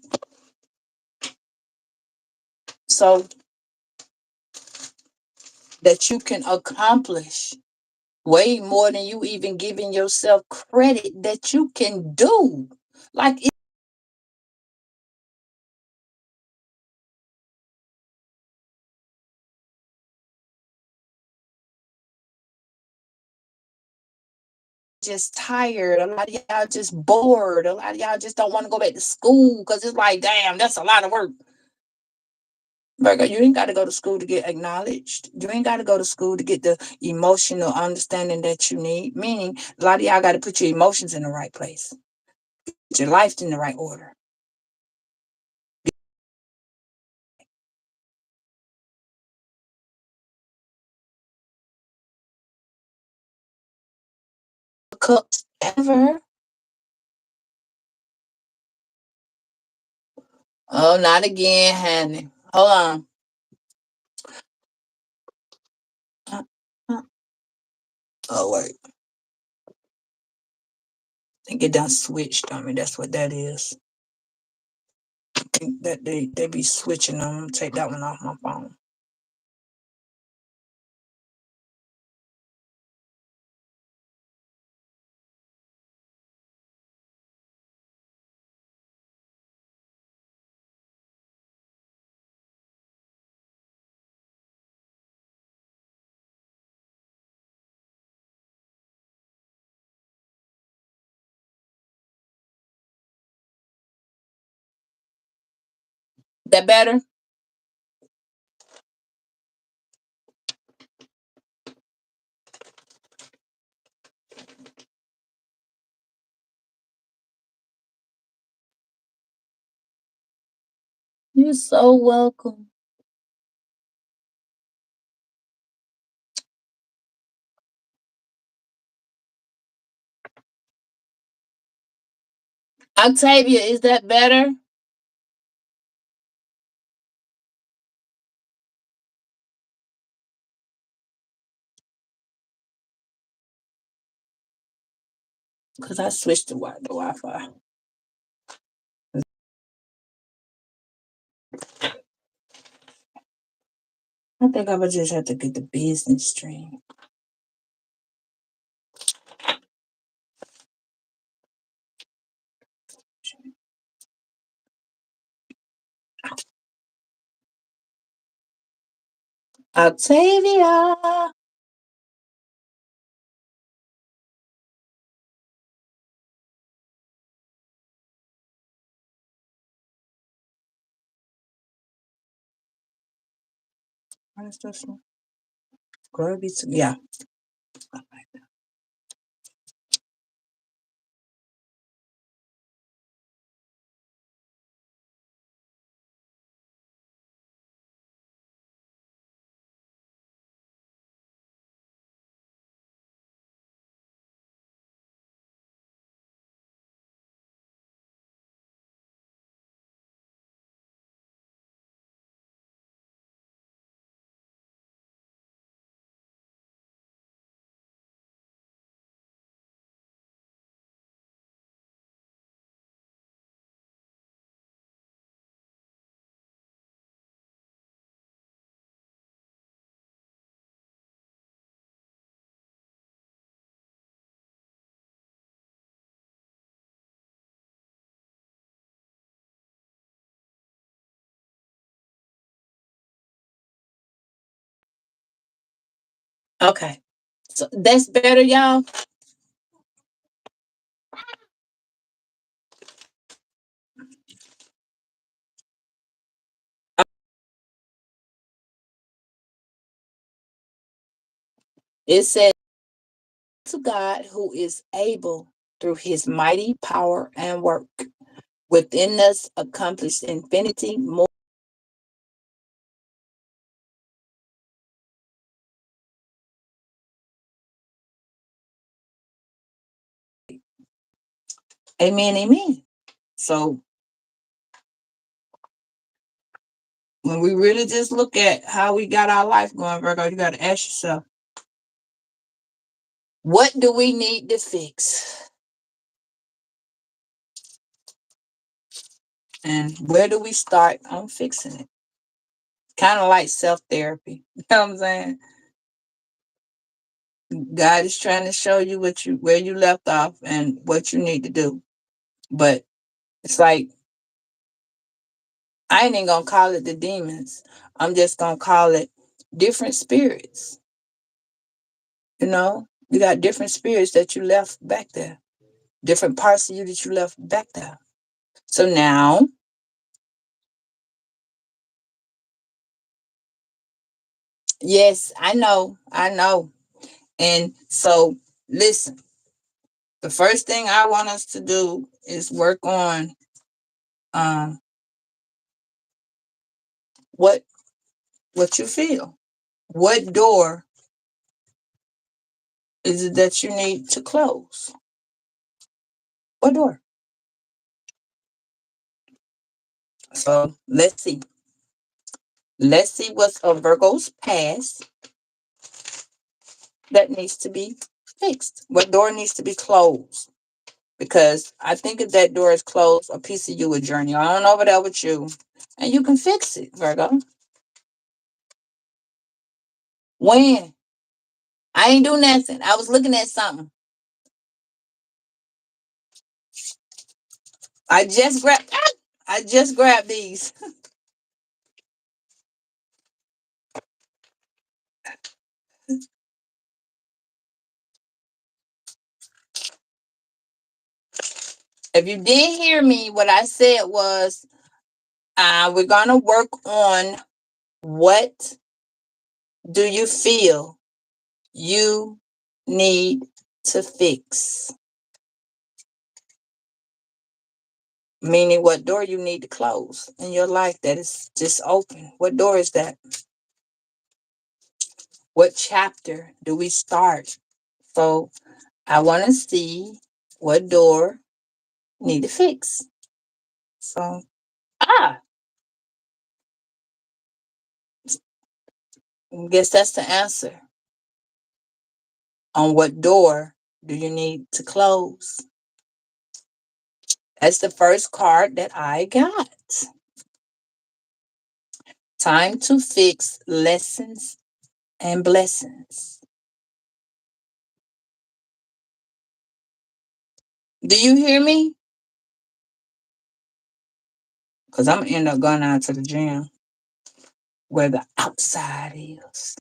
So that you can accomplish way more than you even giving yourself credit that you can do. Like, it's just tired. A lot of y'all just bored. A lot of y'all just don't want to go back to school, because it's like, damn, that's a lot of work. Virgo, you ain't got to go to school to get acknowledged. You ain't got to go to school to get the emotional understanding that you need. Meaning, a lot of y'all got to put your emotions in the right place, put your life in the right order. Cups ever. Oh, not again, honey. Hold on. Uh, uh, Oh, wait. I think it done switched on me. That's what that is. I think that they be switching on them. Take that one off my phone. That better? You're so welcome. Octavia, is that better? Because I switched to the Wi-Fi. I think I would just have to get the business stream. Octavia. What is this one? Glory be to yeah. Okay. So that's better, y'all. It says to God who is able through his mighty power and work within us accomplish infinity more. Amen, amen. So when we really just look at how we got our life going, Virgo, you got to ask yourself, what do we need to fix? And where do we start on fixing it? Kind of like self therapy. You know what I'm saying? God is trying to show you where you left off and what you need to do. But it's like I ain't even gonna call it the demons. I'm just gonna call it different spirits. You know, you got different spirits that you left back there, different parts of you that you left back there. So now Yes, I know. I know. And so, listen, the first thing I want us to do is work on um what what you feel. What door is it that you need to close? What door? So let's see. Let's see what's a Virgo's past that needs to be fixed. What door needs to be closed? Because I think if that door is closed, a piece of you would journey on over there with you, and you can fix it, Virgo. When? I ain't do nothing. I was looking at something. I just grabbed. I just grabbed these. If you didn't hear me, what I said was, we're gonna work on what do you feel you need to fix, meaning what door you need to close in your life that is just open. What door is that? What chapter do we start? So I want to see what door need to fix. So ah, I guess that's the answer. On what door do you need to close? That's the first card that I got. Time to fix lessons and blessings. Do you hear me? Because I'm gonna end up going out to the gym where the outside is.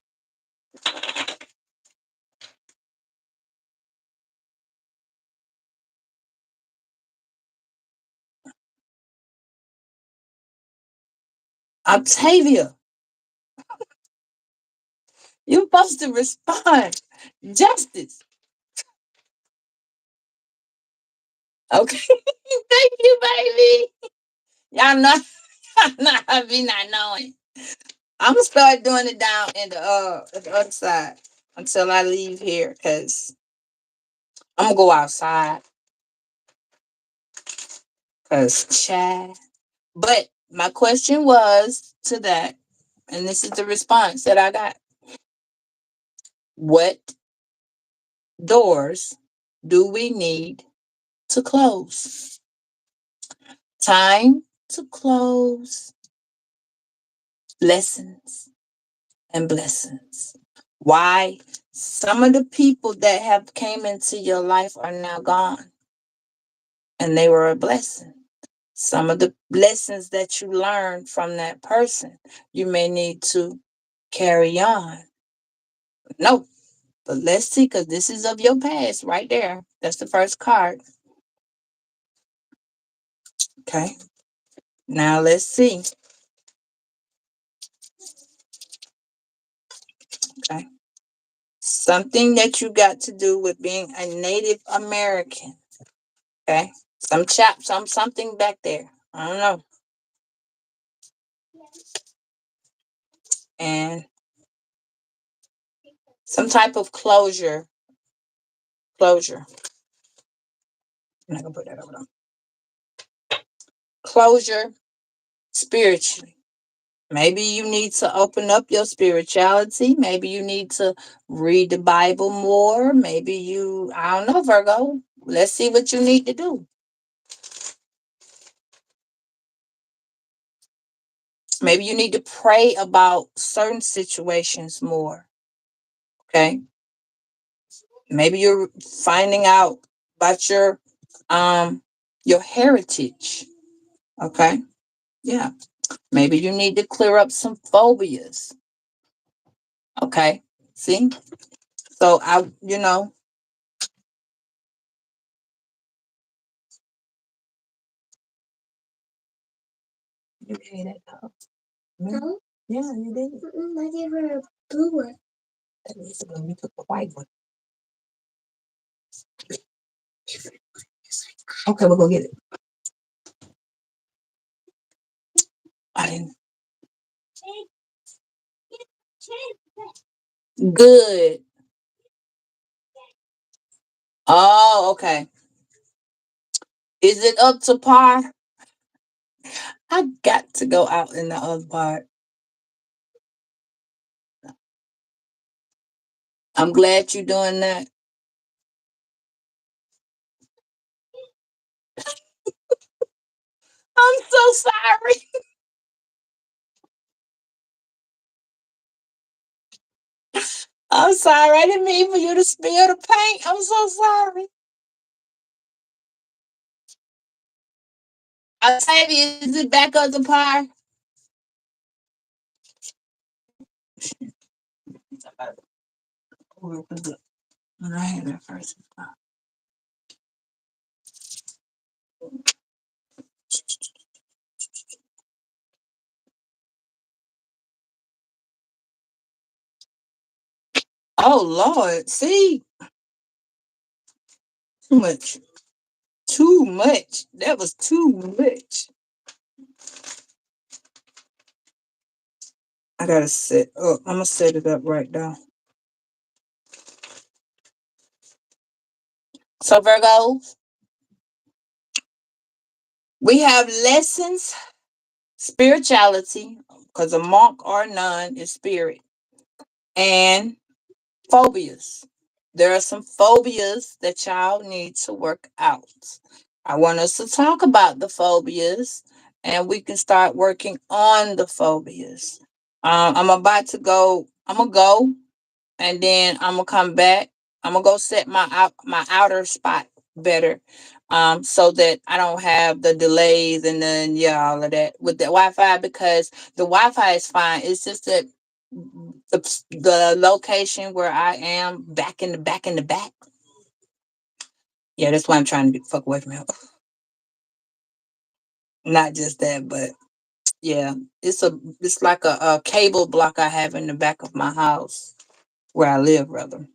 Octavia, you're supposed to respond. Justice. Okay. Thank you, baby. Y'all know, y'all know I be not knowing. I'm gonna start doing it down in the other side until I leave here because I'm gonna go outside because chat. But my question was to that, and this is the response that I got. What doors do we need to close? Time to close lessons and blessings. Why? Some of the people that have came into your life are now gone, and they were a blessing. Some of the lessons that you learned from that person, you may need to carry on. No, but let's see, because this is of your past right there. That's the first card. Okay. Now let's see. Okay. Something that you got to do with being a Native American. Okay. Something back there. I don't know. And some type of closure. Closure. I'm not gonna put that over there. Closure spiritually. Maybe you need to open up your spirituality. Maybe you need to read the Bible more. Maybe I don't know, Virgo. Let's see what you need to do. Maybe you need to pray about certain situations more. Okay. Maybe you're finding out about your heritage. Okay. Yeah. Maybe you need to clear up some phobias. Okay. See? So you hear that? Yeah, you did. I gave her a blue one. That means when you took the white one. Okay, we'll go get it. I didn't. Good. Oh, okay. Is it up to par? I got to go out in the other part. I'm glad you're doing that. I'm so sorry. I'm sorry. I didn't mean for you to spill the paint. I'm so sorry. Octavia, is it back up to par? All right, that first. Oh Lord, see, too much, too much. That was too much. I gotta set up. I'm gonna set it up right now. So Virgo, we have lessons, spirituality, because a monk or nun is spirit, and phobias. There are some phobias that y'all need to work out. I want us to talk about the phobias and we can start working on the phobias. I'm about to go, I'm going to go and then I'm going to come back. I'm going to go set my outer spot better so that I don't have the delays and then, yeah, all of that with the Wi Fi because the Wi Fi is fine. It's just that the location where I am back in the back. Yeah, that's why I'm trying to get fuck away from him. Not just that, but yeah, it's like a cable block I have in the back of my house where I live, rather.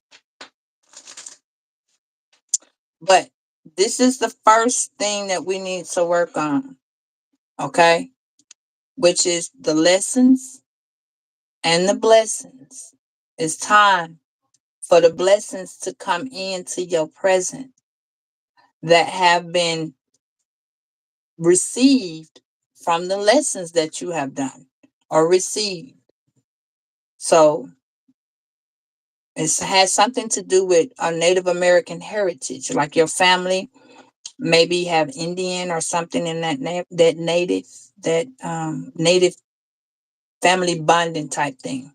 But this is the first thing that we need to work on, okay? Which is the lessons and the blessings. It's time for the blessings to come into your present that have been received from the lessons that you have done or received. So it has something to do with a Native American heritage, like your family maybe have Indian or something in that native family bonding type thing.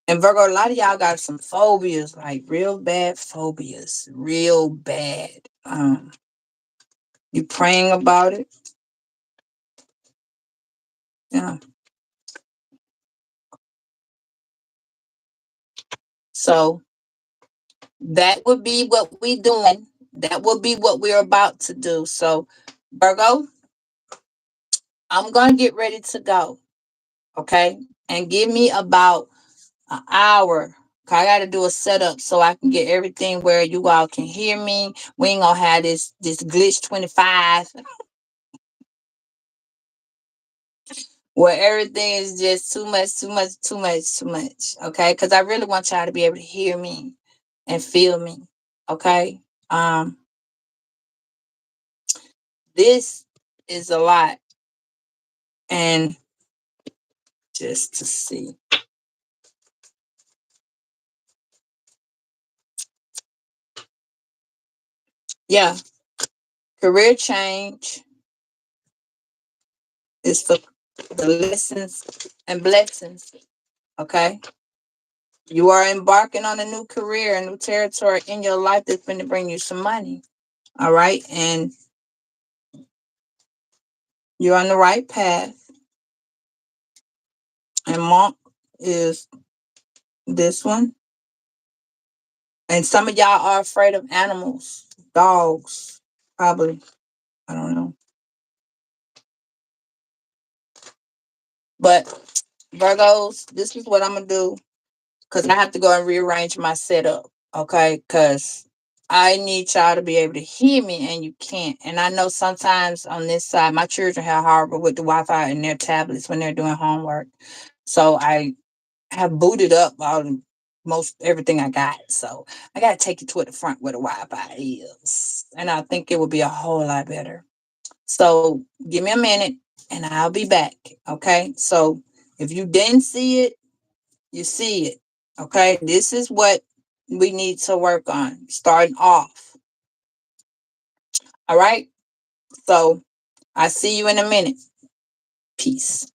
And Virgo, a lot of y'all got some phobias, like real bad phobias, real bad. You praying about it, yeah. So that would be what we doing. That would be what we're about to do. So, Virgo, I'm gonna get ready to go. Okay, and give me about an hour. I got to do a setup so I can get everything where you all can hear me. We ain't gonna have this glitch 25 where everything is just too much, too much, too much, too much. Okay, because I really want y'all to be able to hear me and feel me. Okay, um, this is a lot, and just to see, yeah, career change is the lessons and blessings. Okay, you are embarking on a new career, a new territory in your life that's going to bring you some money. All right, and you're on the right path. And Monk is this one. And some of y'all are afraid of animals, dogs, probably. I don't know. But Virgos, this is what I'm gonna do because I have to go and rearrange my setup. Okay, because I need y'all to be able to hear me, and you can't. And I know sometimes on this side, my children have horrible with the Wi-Fi and their tablets when they're doing homework. So I have booted up most everything I got. So I got to take it to the front where the Wi-Fi is, and I think it would be a whole lot better. So give me a minute, and I'll be back. Okay. So if you didn't see it, you see it. Okay. This is what we need to work on starting off. All right. So I see you in a minute. Peace.